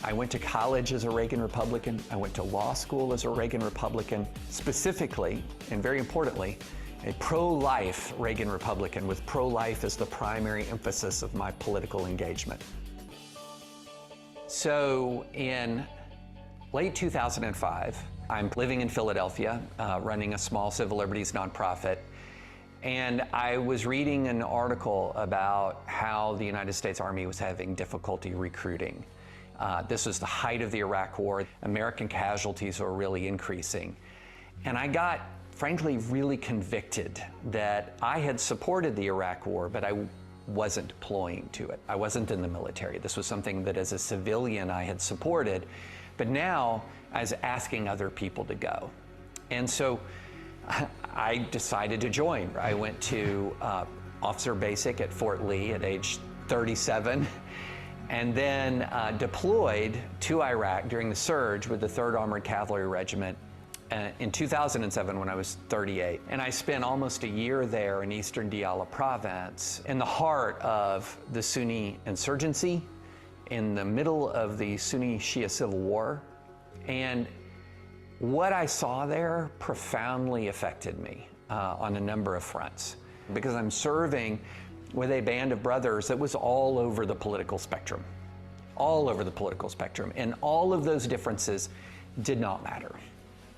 I went to college as a Reagan Republican. I went to law school as a Reagan Republican, specifically, and very importantly, a pro-life Reagan Republican, with pro-life as the primary emphasis of my political engagement. So in late 2005. I'm living in Philadelphia, running a small civil liberties nonprofit. And I was reading an article about how the United States Army was having difficulty recruiting. This was the height of the Iraq War. American casualties were really increasing. And I got, frankly, really convicted that I had supported the Iraq War, but I wasn't deploying to it. I wasn't in the military. This was something that as a civilian I had supported, but now I was asking other people to go. And so I decided to join. I went to Officer Basic at Fort Lee at age 37, and then deployed to Iraq during the surge with the 3rd Armored Cavalry Regiment in 2007 when I was 38. And I spent almost a year there in eastern Diyala province, in the heart of the Sunni insurgency, in the middle of the Sunni-Shia civil war. And what I saw there profoundly affected me on a number of fronts, because I'm serving with a band of brothers that was all over the political spectrum, all over the political spectrum. And all of those differences did not matter.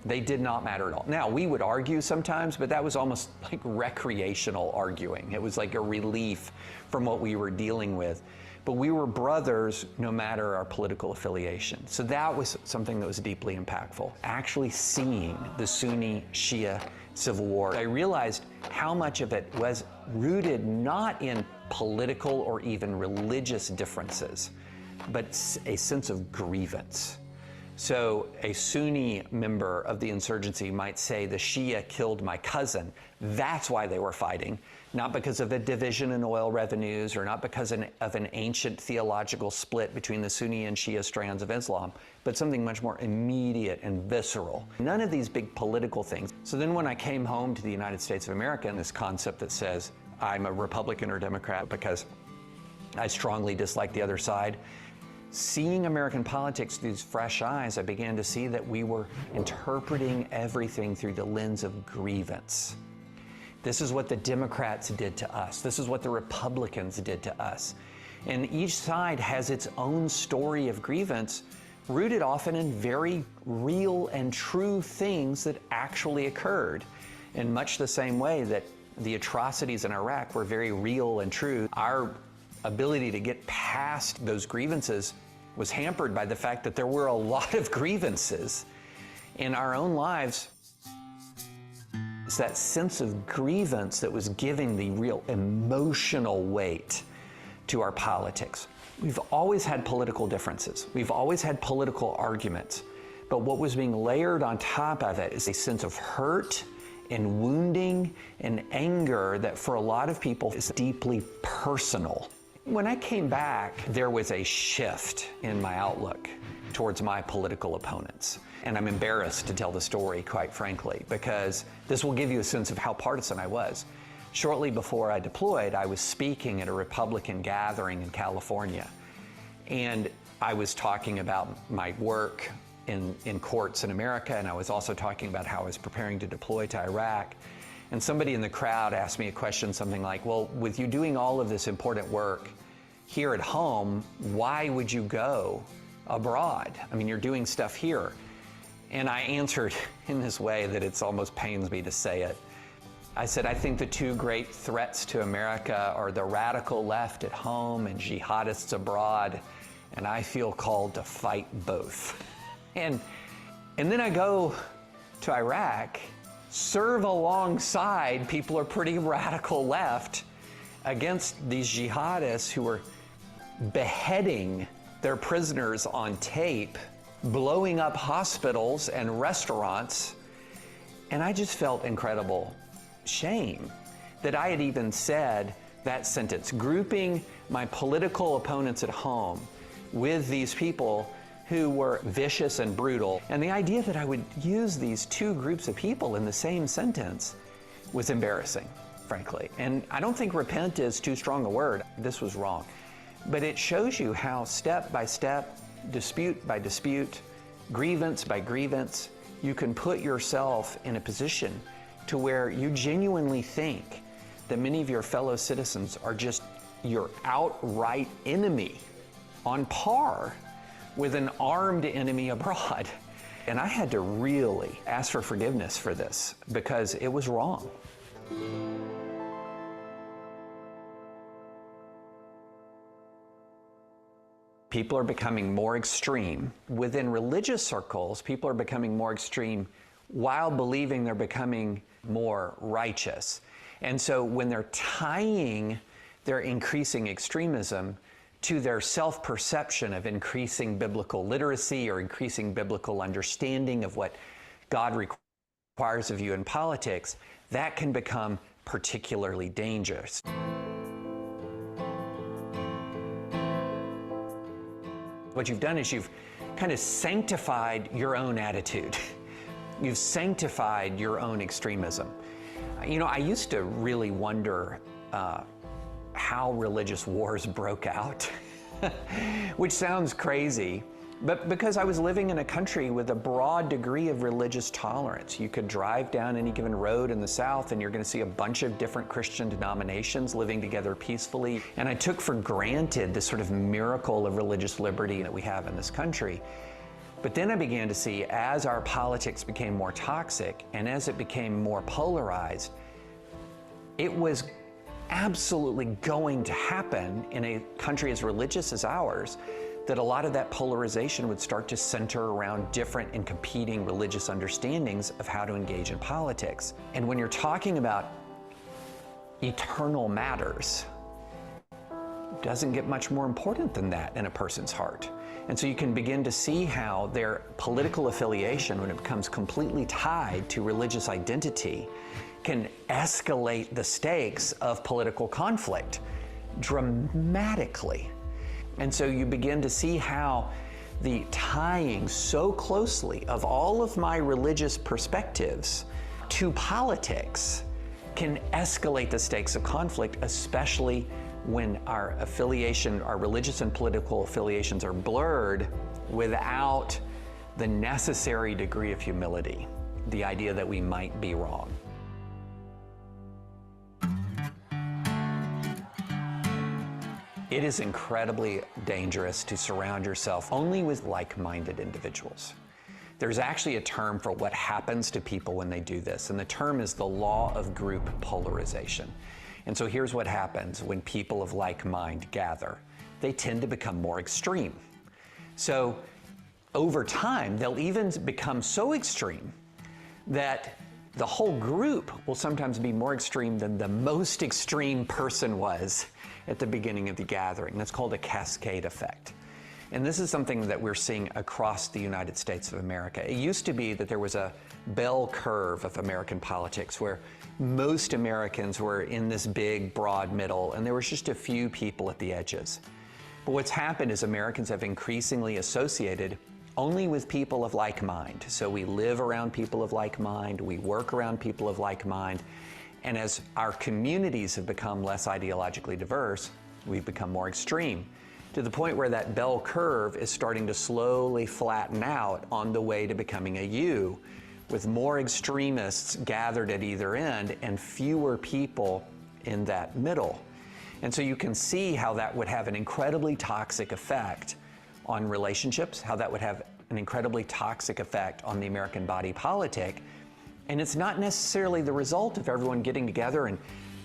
They did not matter at all. Now, we would argue sometimes, but that was almost like recreational arguing. It was like a relief from what we were dealing with. But we were brothers no matter our political affiliation. So that was something that was deeply impactful. Actually seeing the Sunni-Shia civil war, I realized how much of it was rooted not in political or even religious differences, but a sense of grievance. So a Sunni member of the insurgency might say the Shia killed my cousin. That's why they were fighting, not because of a division in oil revenues or not because of an ancient theological split between the Sunni and Shia strands of Islam, but something much more immediate and visceral. None of these big political things. So then when I came home to the United States of America, and this concept that says I'm a Republican or Democrat because I strongly dislike the other side, seeing American politics through these fresh eyes, I began to see that we were interpreting everything through the lens of grievance. This is what the Democrats did to us. This is what the Republicans did to us. And each side has its own story of grievance, rooted often in very real and true things that actually occurred. In much the same way that the atrocities in Iraq were very real and true, our ability to get past those grievances was hampered by the fact that there were a lot of grievances in our own lives. It's that sense of grievance that was giving the real emotional weight to our politics. We've always had political differences. We've always had political arguments. But what was being layered on top of it is a sense of hurt and wounding and anger that for a lot of people is deeply personal. When I came back, there was a shift in my outlook towards my political opponents. And I'm embarrassed to tell the story, quite frankly, because this will give you a sense of how partisan I was. Shortly before I deployed, I was speaking at a Republican gathering in California. And I was talking about my work in courts in America, and I was also talking about how I was preparing to deploy to Iraq. And somebody in the crowd asked me a question, something like, well, with you doing all of this important work here at home, why would you go abroad? I mean, you're doing stuff here. And I answered in this way that it almost pains me to say it. I said, I think the two great threats to America are the radical left at home and jihadists abroad, and I feel called to fight both. And then I go to Iraq, serve alongside people who are pretty radical left against these jihadists who are beheading their prisoners on tape, blowing up hospitals and restaurants. And I just felt incredible shame that I had even said that sentence, grouping my political opponents at home with these people who were vicious and brutal. And the idea that I would use these two groups of people in the same sentence was embarrassing, frankly. And I don't think repent is too strong a word. This was wrong. But it shows you how step by step, dispute by dispute, grievance by grievance, you can put yourself in a position to where you genuinely think that many of your fellow citizens are just your outright enemy on par with an armed enemy abroad. And I had to really ask for forgiveness for this because it was wrong. People are becoming more extreme. Within religious circles, people are becoming more extreme while believing they're becoming more righteous. And so when they're tying their increasing extremism to their self-perception of increasing biblical literacy or increasing biblical understanding of what God requires of you in politics, that can become particularly dangerous. What you've done is you've kind of sanctified your own attitude. You've sanctified your own extremism. You know, I used to really wonder how religious wars broke out, which sounds crazy, but because I was living in a country with a broad degree of religious tolerance. You could drive down any given road in the South and you're going to see a bunch of different Christian denominations living together peacefully. And I took for granted this sort of miracle of religious liberty that we have in this country. But then I began to see, as our politics became more toxic and as it became more polarized, it was absolutely going to happen in a country as religious as ours, that a lot of that polarization would start to center around different and competing religious understandings of how to engage in politics. And when you're talking about eternal matters, it doesn't get much more important than that in a person's heart. And so you can begin to see how their political affiliation, when it becomes completely tied to religious identity, can escalate the stakes of political conflict dramatically. And so you begin to see how the tying so closely of all of my religious perspectives to politics can escalate the stakes of conflict, especially when our affiliation, our religious and political affiliations are blurred without the necessary degree of humility, the idea that we might be wrong. It is incredibly dangerous to surround yourself only with like-minded individuals. There's actually a term for what happens to people when they do this, and the term is the law of group polarization. And so here's what happens when people of like mind gather. They tend to become more extreme. So over time, they'll even become so extreme that the whole group will sometimes be more extreme than the most extreme person was at the beginning of the gathering. That's called a cascade effect. And this is something that we're seeing across the United States of America. It used to be that there was a bell curve of American politics where most Americans were in this big, broad middle, and there was just a few people at the edges. But what's happened is Americans have increasingly associated only with people of like mind. So we live around people of like mind, we work around people of like mind, and as our communities have become less ideologically diverse, we've become more extreme, to the point where that bell curve is starting to slowly flatten out on the way to becoming a U, with more extremists gathered at either end and fewer people in that middle. And so you can see how that would have an incredibly toxic effect on relationships, how that would have an incredibly toxic effect on the American body politic. And it's not necessarily the result of everyone getting together and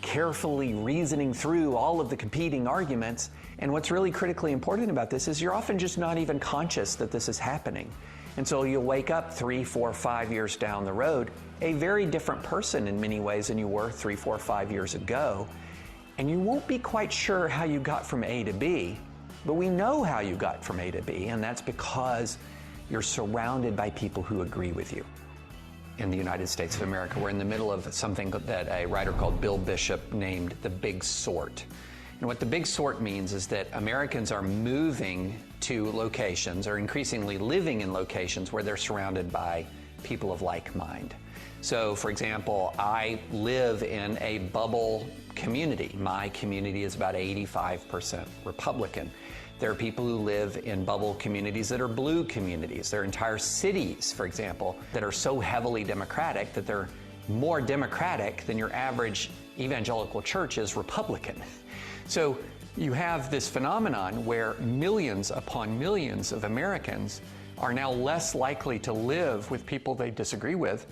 carefully reasoning through all of the competing arguments. And what's really critically important about this is you're often just not even conscious that this is happening. And so you'll wake up 3, 4, 5 years down the road, a very different person in many ways than you were 3, 4, 5 years ago. And you won't be quite sure how you got from A to B, but we know how you got from A to B, and that's because you're surrounded by people who agree with you. In the United States of America, we're in the middle of something that a writer called Bill Bishop named the Big Sort. And what the Big Sort means is that Americans are moving to locations, or increasingly living in locations, where they're surrounded by people of like mind. So, for example, I live in a bubble community. My community is about 85% Republican. There are people who live in bubble communities that are blue communities. There are entire cities, for example, that are so heavily Democratic that they're more Democratic than your average evangelical church is Republican. So you have this phenomenon where millions upon millions of Americans are now less likely to live with people they disagree with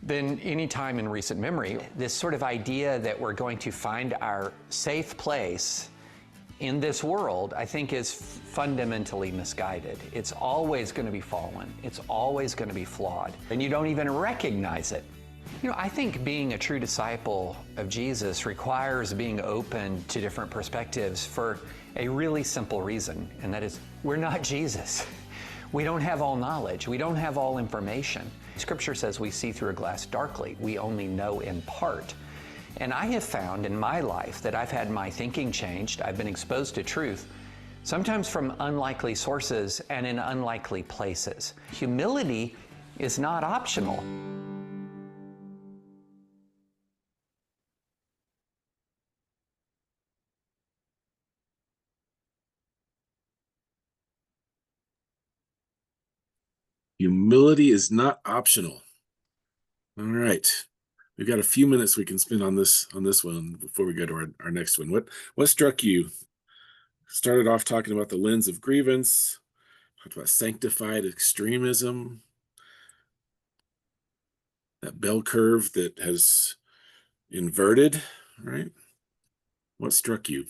than any time in recent memory. This sort of idea that we're going to find our safe place in this world, I think, is fundamentally misguided. It's always going to be fallen. It's always going to be flawed, and you don't even recognize it. You know, I think being a true disciple of Jesus requires being open to different perspectives for a really simple reason, and that is we're not Jesus. We don't have all knowledge. We don't have all information. Scripture says we see through a glass darkly. We only know in part. And I have found in my life that I've had my thinking changed. I've been exposed to truth, sometimes from unlikely sources and in unlikely places. Humility is not optional. Humility is not optional. All right. We've got a few minutes we can spend on this one before we go to our next one. What struck you? Started off talking about the lens of grievance, talked about sanctified extremism, that bell curve that has inverted, right? What struck you?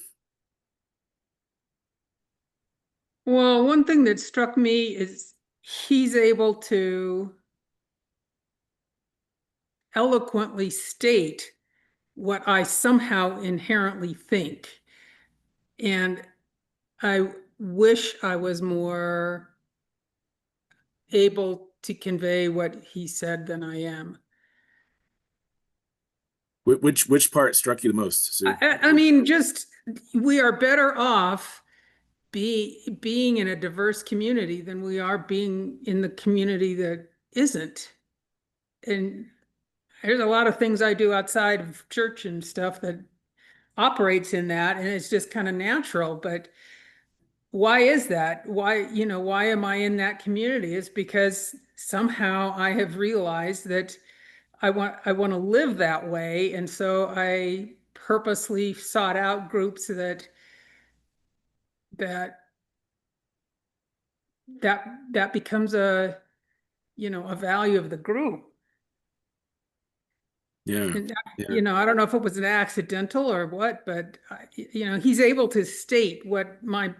Well, one thing that struck me is he's able to eloquently state what I somehow inherently think. And I wish I was more able to convey what he said than I am. Which part struck you the most, Sue? I mean, just we are better off being in a diverse community than we are being in the community that isn't. And there's a lot of things I do outside of church and stuff that operates in that, and it's just kind of natural. But why is that? Why am I in that community? It's because somehow I have realized that I want to live that way. And so I purposely sought out groups that becomes a value of the group. Yeah. And Yeah. I don't know if it was an accidental or what, but he's able to state what my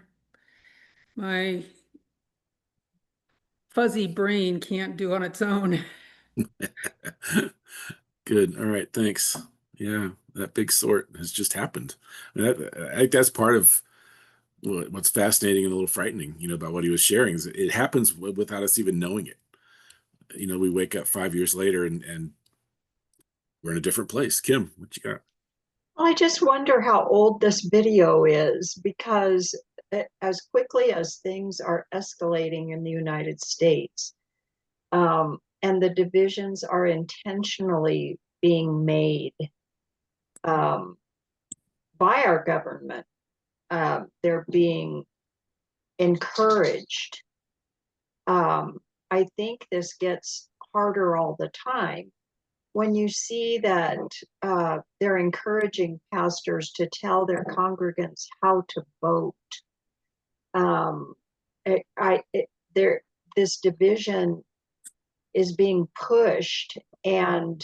fuzzy brain can't do on its own. Good. All right. Thanks. Yeah, that big sort has just happened. I think that's part of what's fascinating and a little frightening, about what he was sharing. Is it happens without us even knowing it. We wake up 5 years later and we're in a different place. Kim, what you got? I just wonder how old this video is, because as quickly as things are escalating in the United States, and the divisions are intentionally being made by our government, they're being encouraged. I think this gets harder all the time when you see that they're encouraging pastors to tell their congregants how to vote. This division is being pushed, and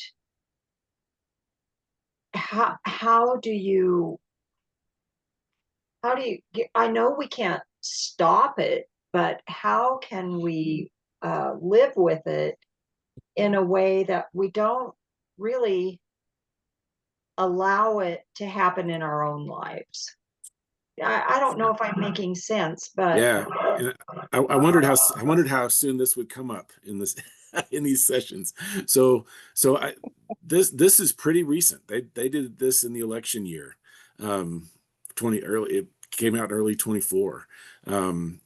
how do you I know we can't stop it, but how can we live with it in a way that we don't really allow it to happen in our own lives? I don't know if I'm making sense, but Yeah, and I wondered how soon this would come up in this in these sessions. This is pretty recent. They did this in the election year, 20 early. It came out early 24, and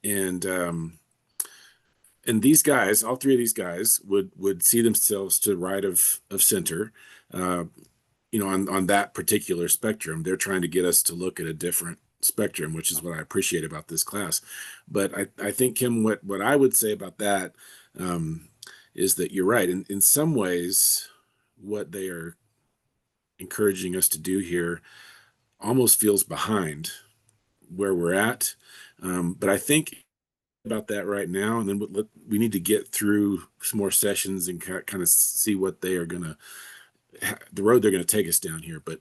these guys, all three of these guys, would see themselves to the right of center. On that particular spectrum, they're trying to get us to look at a different spectrum, which is what I appreciate about this class. But I think, Kim, what I would say about that is that you're right. In some ways, what they are encouraging us to do here almost feels behind where we're at. But I think about that right now, and then we need to get through some more sessions and kind of see what they are going to, the road they're going to take us down here. But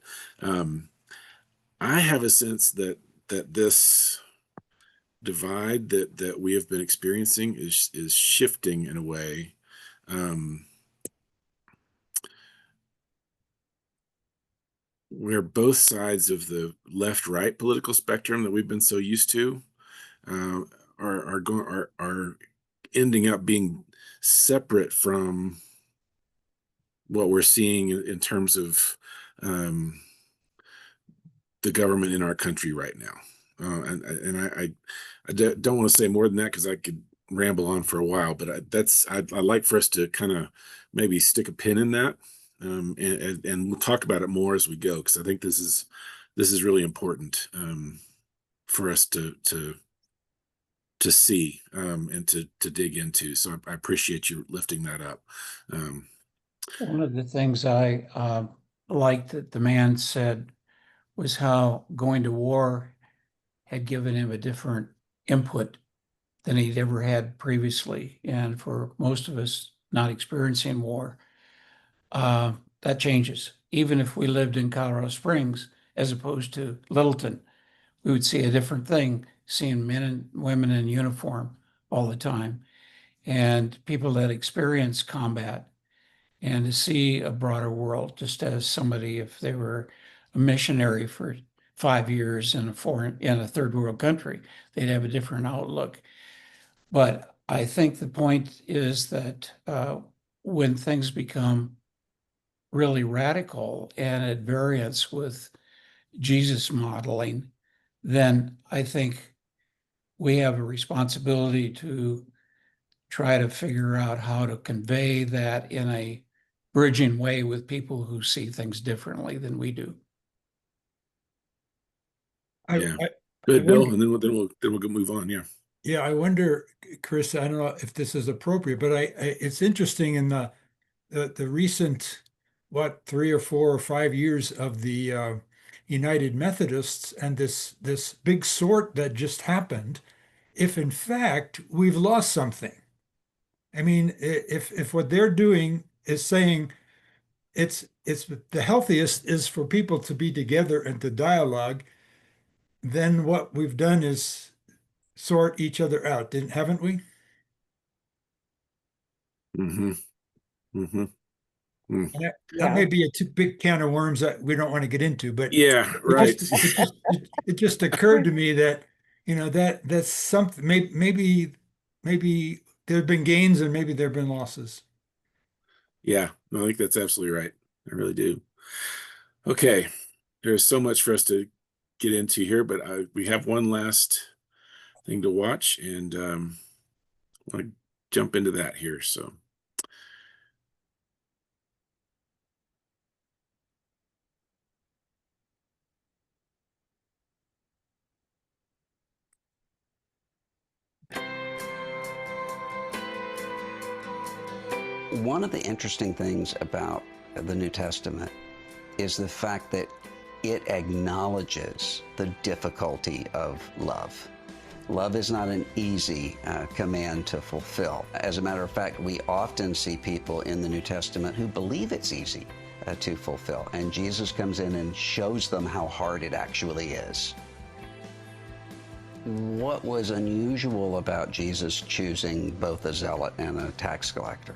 I have a sense that this divide that we have been experiencing is shifting in a way. Where both sides of the left-right political spectrum that we've been so used to uh, are ending up being separate from what we're seeing in terms of um, the government in our country right now. And I don't want to say more than that because I could ramble on for a while, but I'd like for us to kind of maybe stick a pin in that, and we'll talk about it more as we go, because I think this is really important for us to see and to dig into. So I appreciate you lifting that up. One of the things I liked that the man said was how going to war had given him a different input than he'd ever had previously. And for most of us not experiencing war, that changes. Even if we lived in Colorado Springs as opposed to Littleton, we would see a different thing, seeing men and women in uniform all the time, and people that experience combat, and to see a broader world, just as somebody, if they were a missionary for 5 years in a third world country, they'd have a different outlook. But I think the point is that when things become really radical and at variance with Jesus modeling, then I think we have a responsibility to try to figure out how to convey that in a bridging way with people who see things differently than we do. Yeah. Good, Bill, and then we'll move on. Yeah. Yeah, I wonder, Chris, I don't know if this is appropriate, but it's interesting in the recent, 3 or 4 or 5 years of the United Methodists and this big sort that just happened, if in fact we've lost something. I mean, if what they're doing is saying it's the healthiest is for people to be together and to dialogue, then what we've done is sort each other out, haven't we? Mm-hmm. Mm-hmm. Mm. That may be a too big can of worms that we don't want to get into, but yeah, right. It just occurred to me that, that's something. Maybe there have been gains and maybe there have been losses. Yeah, no, I think that's absolutely right. I really do. Okay, there's so much for us to get into here, but we have one last thing to watch, and I want to jump into that here. So. One of the interesting things about the New Testament is the fact that it acknowledges the difficulty of love. Love is not an easy command to fulfill. As a matter of fact, we often see people in the New Testament who believe it's easy to fulfill, and Jesus comes in and shows them how hard it actually is. What was unusual about Jesus choosing both a zealot and a tax collector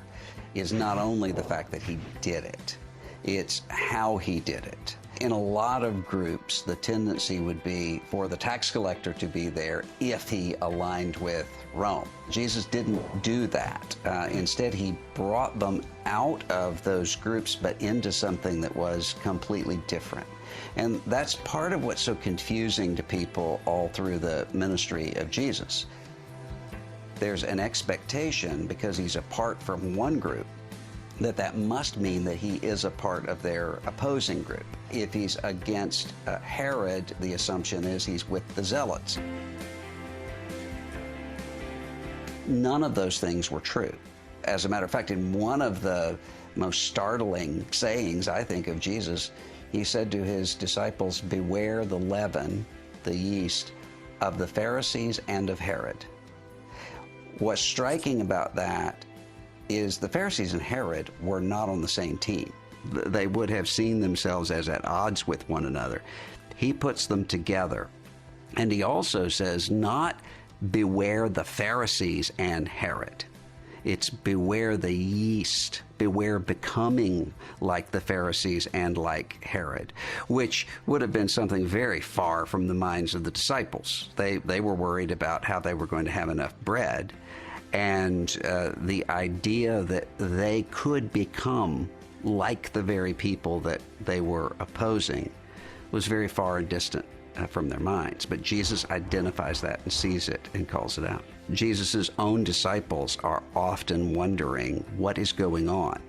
is not only the fact that he did it, it's how he did it. In a lot of groups, the tendency would be for the tax collector to be there if he aligned with Rome. Jesus didn't do that. Instead, he brought them out of those groups, but into something that was completely different. And that's part of what's so confusing to people all through the ministry of Jesus. There's an expectation, because he's apart from one group, that must mean that he is a part of their opposing group. If he's against Herod, the assumption is he's with the zealots. None of those things were true. As a matter of fact, in one of the most startling sayings, I think, of Jesus, he said to his disciples, "Beware the leaven, the yeast, of the Pharisees and of Herod." What's striking about that is the Pharisees and Herod were not on the same team. They would have seen themselves as at odds with one another. He puts them together. And he also says, not beware the Pharisees and Herod. It's beware the yeast, beware becoming like the Pharisees and like Herod, which would have been something very far from the minds of the disciples. They were worried about how they were going to have enough bread, and the idea that they could become like the very people that they were opposing was very far and distant from their minds. But Jesus identifies that and sees it and calls it out. Jesus' own disciples are often wondering what is going on.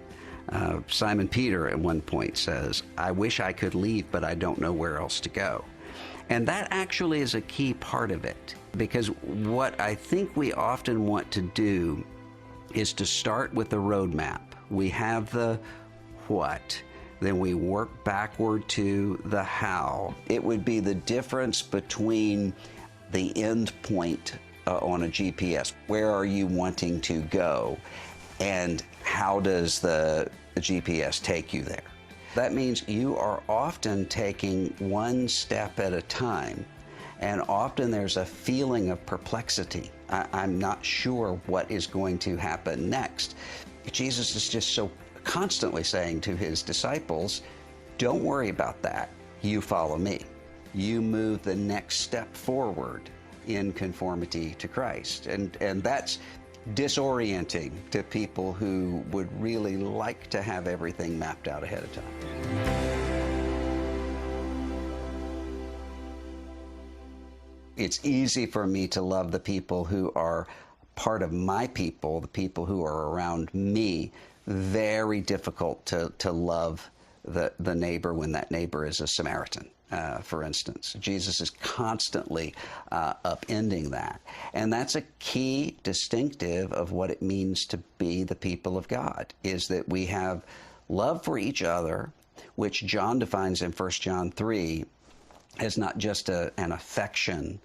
Simon Peter at one point says, I wish I could leave, but I don't know where else to go. And that actually is a key part of it, because what I think we often want to do is to start with the roadmap. We have the what, then we work backward to the how. It would be the difference between the end point on a GPS. Where are you wanting to go? And how does the GPS take you there? That means you are often taking one step at a time. And often there's a feeling of perplexity. I'm not sure what is going to happen next. Jesus is just so constantly saying to his disciples, don't worry about that. You follow me. You move the next step forward in conformity to Christ. And that's disorienting to people who would really like to have everything mapped out ahead of time. It's easy for me to love the people who are part of my people, the people who are around me. Very difficult to love the neighbor when that neighbor is a Samaritan, for instance. Jesus is constantly upending that. And that's a key distinctive of what it means to be the people of God, is that we have love for each other, which John defines in 1 John 3 as not just an affection,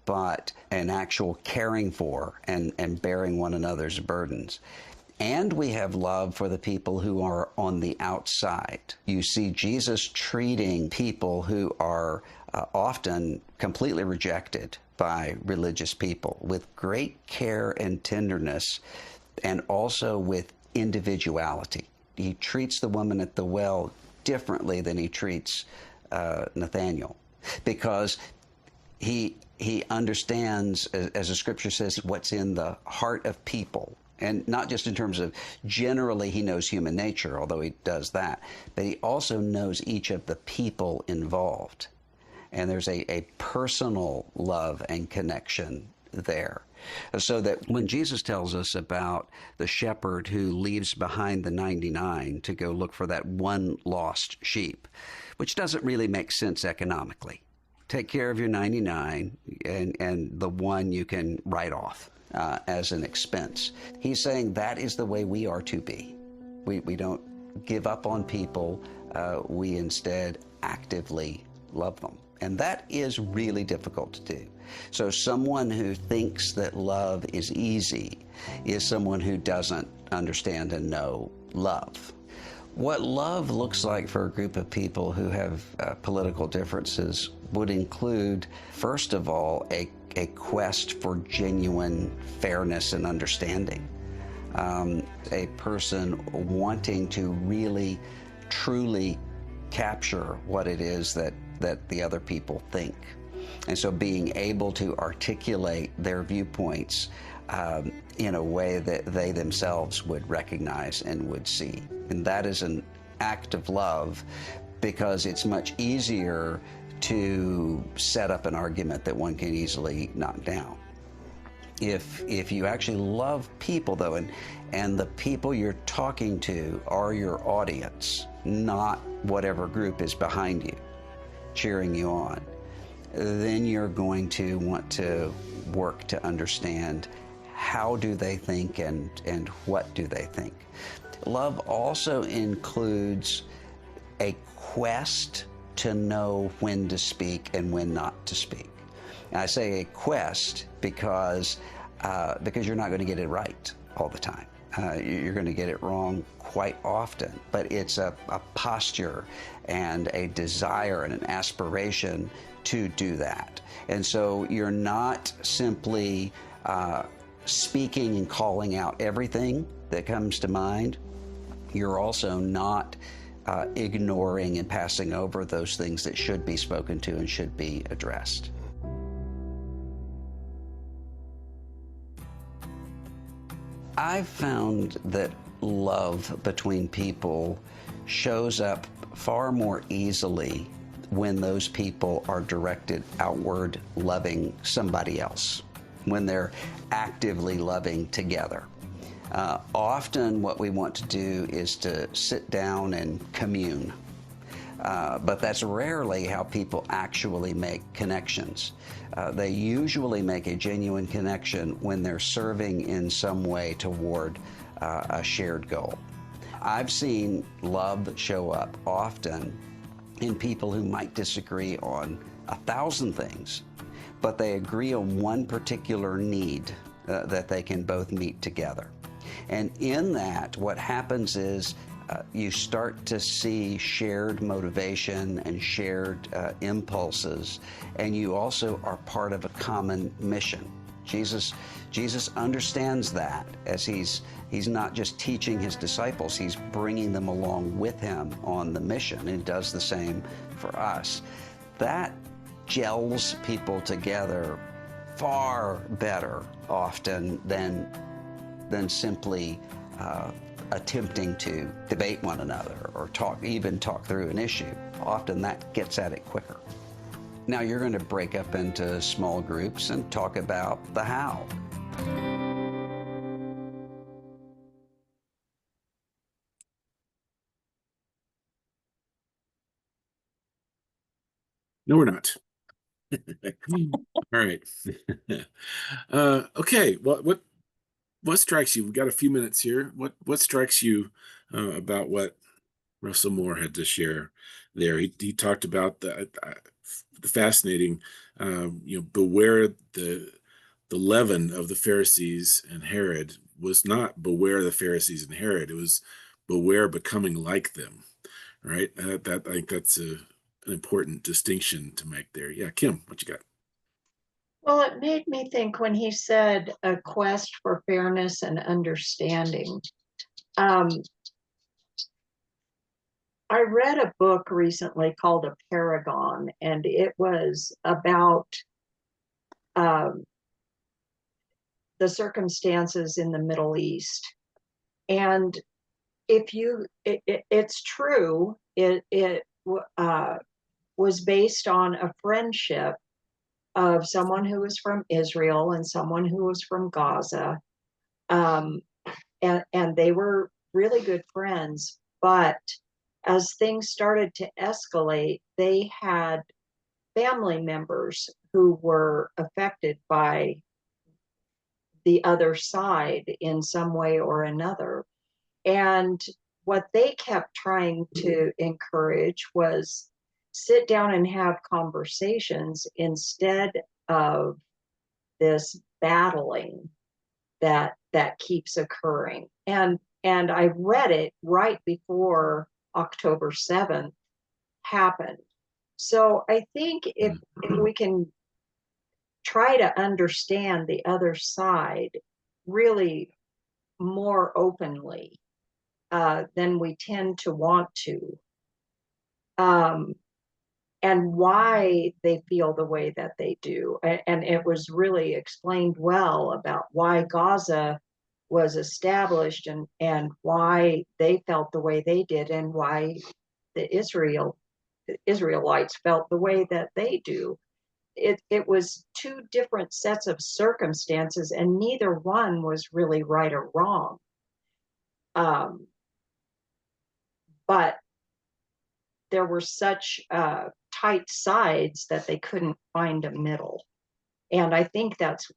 but an actual caring for and bearing one another's burdens. And we have love for the people who are on the outside. You see Jesus treating people who are often completely rejected by religious people with great care and tenderness, and also with individuality. He treats the woman at the well differently than he treats Nathaniel, because he understands, as the scripture says, what's in the heart of people. And not just in terms of generally he knows human nature, although he does that, but he also knows each of the people involved. And there's a personal love and connection there. So that when Jesus tells us about the shepherd who leaves behind the 99 to go look for that one lost sheep, which doesn't really make sense economically. Take care of your 99 and the one you can write off as an expense. He's saying that is the way we are to be. We don't give up on people. We instead actively love them. And that is really difficult to do. So someone who thinks that love is easy is someone who doesn't understand and know love. What love looks like for a group of people who have political differences would include, first of all, a quest for genuine fairness and understanding. A person wanting to really, truly capture what it is that the other people think. And so being able to articulate their viewpoints in a way that they themselves would recognize and would see. And that is an act of love, because it's much easier to set up an argument that one can easily knock down. If you actually love people, though, and the people you're talking to are your audience, not whatever group is behind you, cheering you on, then you're going to want to work to understand how do they think and what do they think. Love also includes a quest to know when to speak and when not to speak. And I say a quest because because you're not going to get it right all the time. You're going to get it wrong quite often, but it's a posture and a desire and an aspiration to do that. And so you're not simply speaking and calling out everything that comes to mind. You're also not ignoring and passing over those things that should be spoken to and should be addressed. I've found that love between people shows up far more easily when those people are directed outward, loving somebody else, when they're actively loving together. Often what we want to do is to sit down and commune, but that's rarely how people actually make connections. They usually make a genuine connection when they're serving in some way toward a shared goal. I've seen love show up often in people who might disagree on 1,000 things, but they agree on one particular need that they can both meet together. And in that, what happens is you start to see shared motivation and shared impulses, and you also are part of a common mission. Jesus understands that as he's not just teaching his disciples, he's bringing them along with him on the mission, and he does the same for us. That gels people together far better often than simply attempting to debate one another or even talk through an issue. Often that gets at it quicker. Now you're going to break up into small groups and talk about the how. No, we're not. All right. Okay. What strikes you? We've got a few minutes here. What strikes you about what Russell Moore had to share there? He talked about the fascinating, beware the leaven of the Pharisees and Herod was not beware the Pharisees and Herod. It was beware becoming like them. Right. That I think that's an important distinction to make there. Yeah, Kim, what you got? Well, it made me think when he said a quest for fairness and understanding. I read a book recently called A Paragon, and it was about the circumstances in the Middle East. And it's true, it was based on a friendship of someone who was from Israel and someone who was from Gaza. And they were really good friends. But as things started to escalate, they had family members who were affected by the other side in some way or another. And what they kept trying to encourage was sit down and have conversations instead of this battling that keeps occurring. And I read it right before October 7th happened. So I think if we can try to understand the other side really more openly than we tend to want to, and why they feel the way that they do. And it was really explained well about why Gaza was established and why they felt the way they did and why the Israelites felt the way that they do. It was two different sets of circumstances, and neither one was really right or wrong. But there were such tight sides that they couldn't find a middle. And I think that's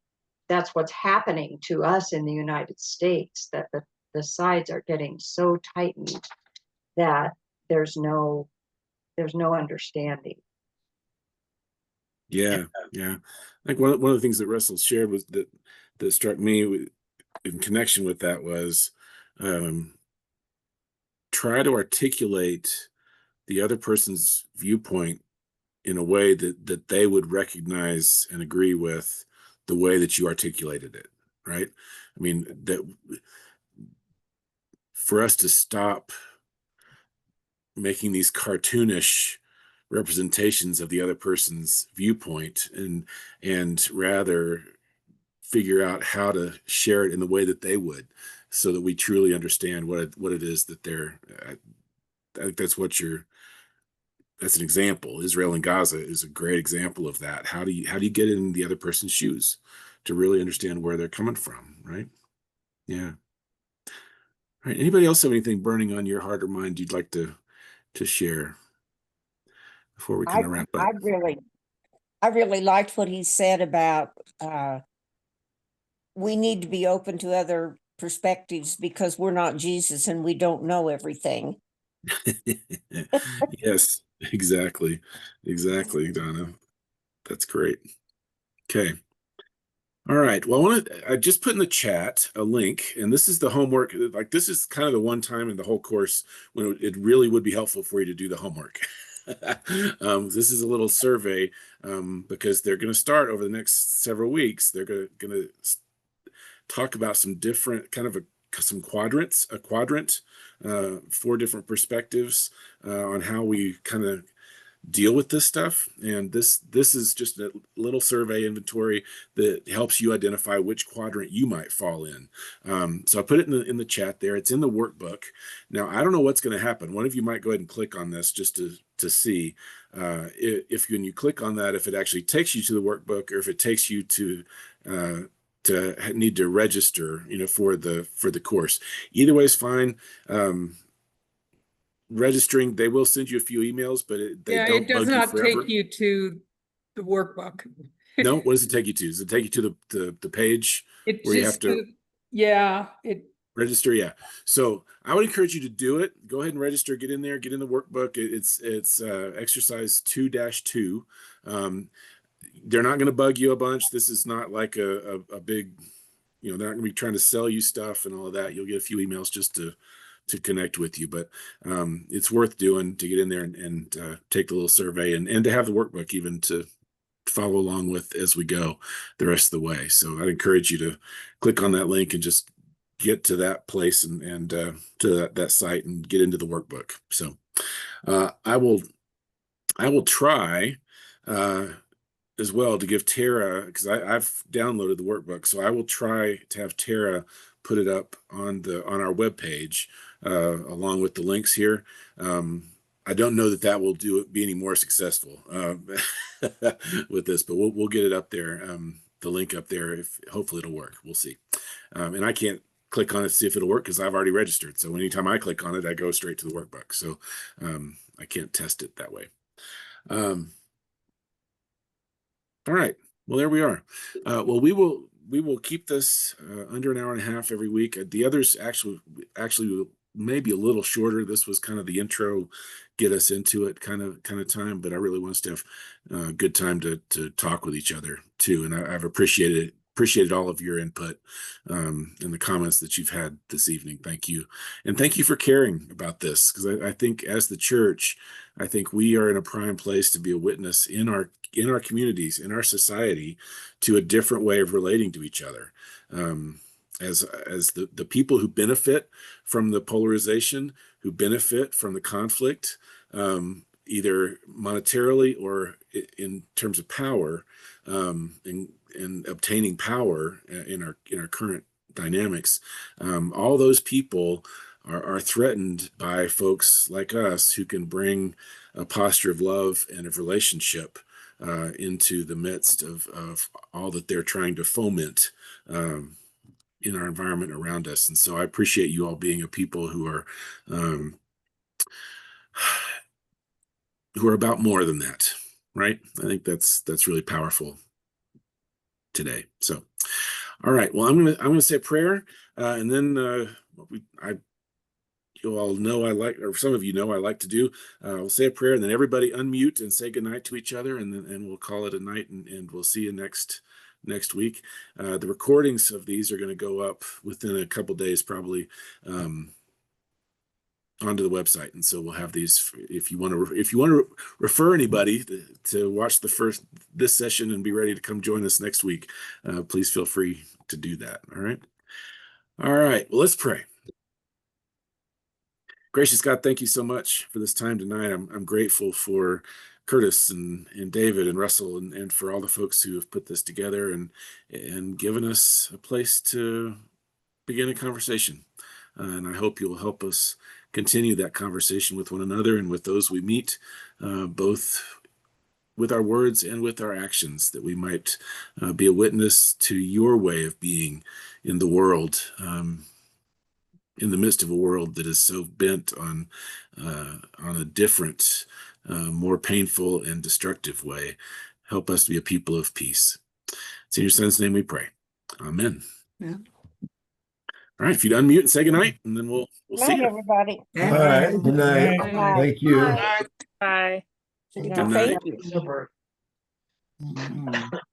what's happening to us in the United States, that the sides are getting so tightened that there's no understanding. Yeah, yeah. I think one of the things that Russell shared was that struck me in connection with that was um, try to articulate the other person's viewpoint in a way that they would recognize and agree with the way that you articulated it, right? I mean, that for us to stop making these cartoonish representations of the other person's viewpoint and rather figure out how to share it in the way that they would, so that we truly understand what it is that they're I think that's an example. Israel and Gaza is a great example of that. How do you get in the other person's shoes to really understand where they're coming from, right? Yeah. All right. Anybody else have anything burning on your heart or mind you'd like to share before we I, kind of wrap I up? really liked what he said about we need to be open to other perspectives because we're not Jesus and we don't know everything. Yes, exactly. Exactly, Donna. That's great. Okay. All right. Well, I just put in the chat a link, and this is the homework. Like, this is kind of the one time in the whole course when it really would be helpful for you to do the homework. This is a little survey because they're going to start over the next several weeks. They're going to talk about some different kind of some quadrants, a quadrant, 4 different perspectives on how we kind of deal with this stuff. And this is just a little survey inventory that helps you identify which quadrant you might fall in. So I put it in the chat there. It's in the workbook. Now, I don't know what's going to happen. One of you might go ahead and click on this just to see if when you click on that, if it actually takes you to the workbook, or if it takes you to need to register, for the course. Either way is fine. Registering, they will send you a few emails, but they Yeah, it don't does bug you not take forever. you to the workbook. No, what does it take you to? Does it take you to the page It where you have just, to yeah, it, register? Yeah. So I would encourage you to do it. Go ahead and register. Get in there. Get in the workbook. It's exercise 2-2. They're not going to bug you a bunch. This is not like a big, they're not going to be trying to sell you stuff and all of that. You'll get a few emails just to connect with you, but it's worth doing to get in there and take the little survey and to have the workbook even to follow along with as we go the rest of the way. So I'd encourage you to click on that link and just get to that place and to that site and get into the workbook. So I will try as well to give Tara, because I've downloaded the workbook, so I will try to have Tara put it up on our webpage along with the links here. I don't know that will be any more successful with this, but we'll get it up there, the link up there. If hopefully it'll work, we'll see. And I can't click on it to see if it'll work because I've already registered. So anytime I click on it, I go straight to the workbook. So I can't test it that way. All right. Well, there we are. Well, we will keep this under an hour and a half every week. The others actually maybe a little shorter. This was kind of the intro, get us into it kind of time. But I really want us to have a good time to talk with each other too. And I've appreciated all of your input and the comments that you've had this evening. Thank you, and thank you for caring about this, because I think as the church, I think we are in a prime place to be a witness in our communities, in our society, to a different way of relating to each other. As the people who benefit from the polarization, who benefit from the conflict, either monetarily or in terms of power, in obtaining power in our current dynamics, all those people are threatened by folks like us who can bring a posture of love and of relationship into the midst of all that they're trying to foment in our environment around us. And so I appreciate you all being a people who are about more than that, right? I think that's really powerful today. So, all right. Well, I'm gonna say a prayer, and then you all know I like, or some of you know I like to do. We'll say a prayer, and then everybody unmute and say goodnight to each other, and then we'll call it a night, and we'll see you next week. The recordings of these are going to go up within a couple days, probably, onto the website, and so we'll have these. If you want to refer anybody to watch this session and be ready to come join us next week, please feel free to do that. All right. Well, let's pray. Gracious God, thank you so much for this time tonight. I'm grateful for Curtis and David and Russell and for all the folks who have put this together and given us a place to begin a conversation. And I hope you'll help us continue that conversation with one another and with those we meet, both with our words and with our actions, that we might be a witness to your way of being in the world, in the midst of a world that is so bent on a different, more painful and destructive way. Help us to be a people of peace. It's in your Son's name we pray. Amen. Yeah. All right, if you'd unmute and say goodnight, and then we'll see you. Everybody. All right. Good night. Bye. Thank you. Bye. Bye. Good night. Thank you.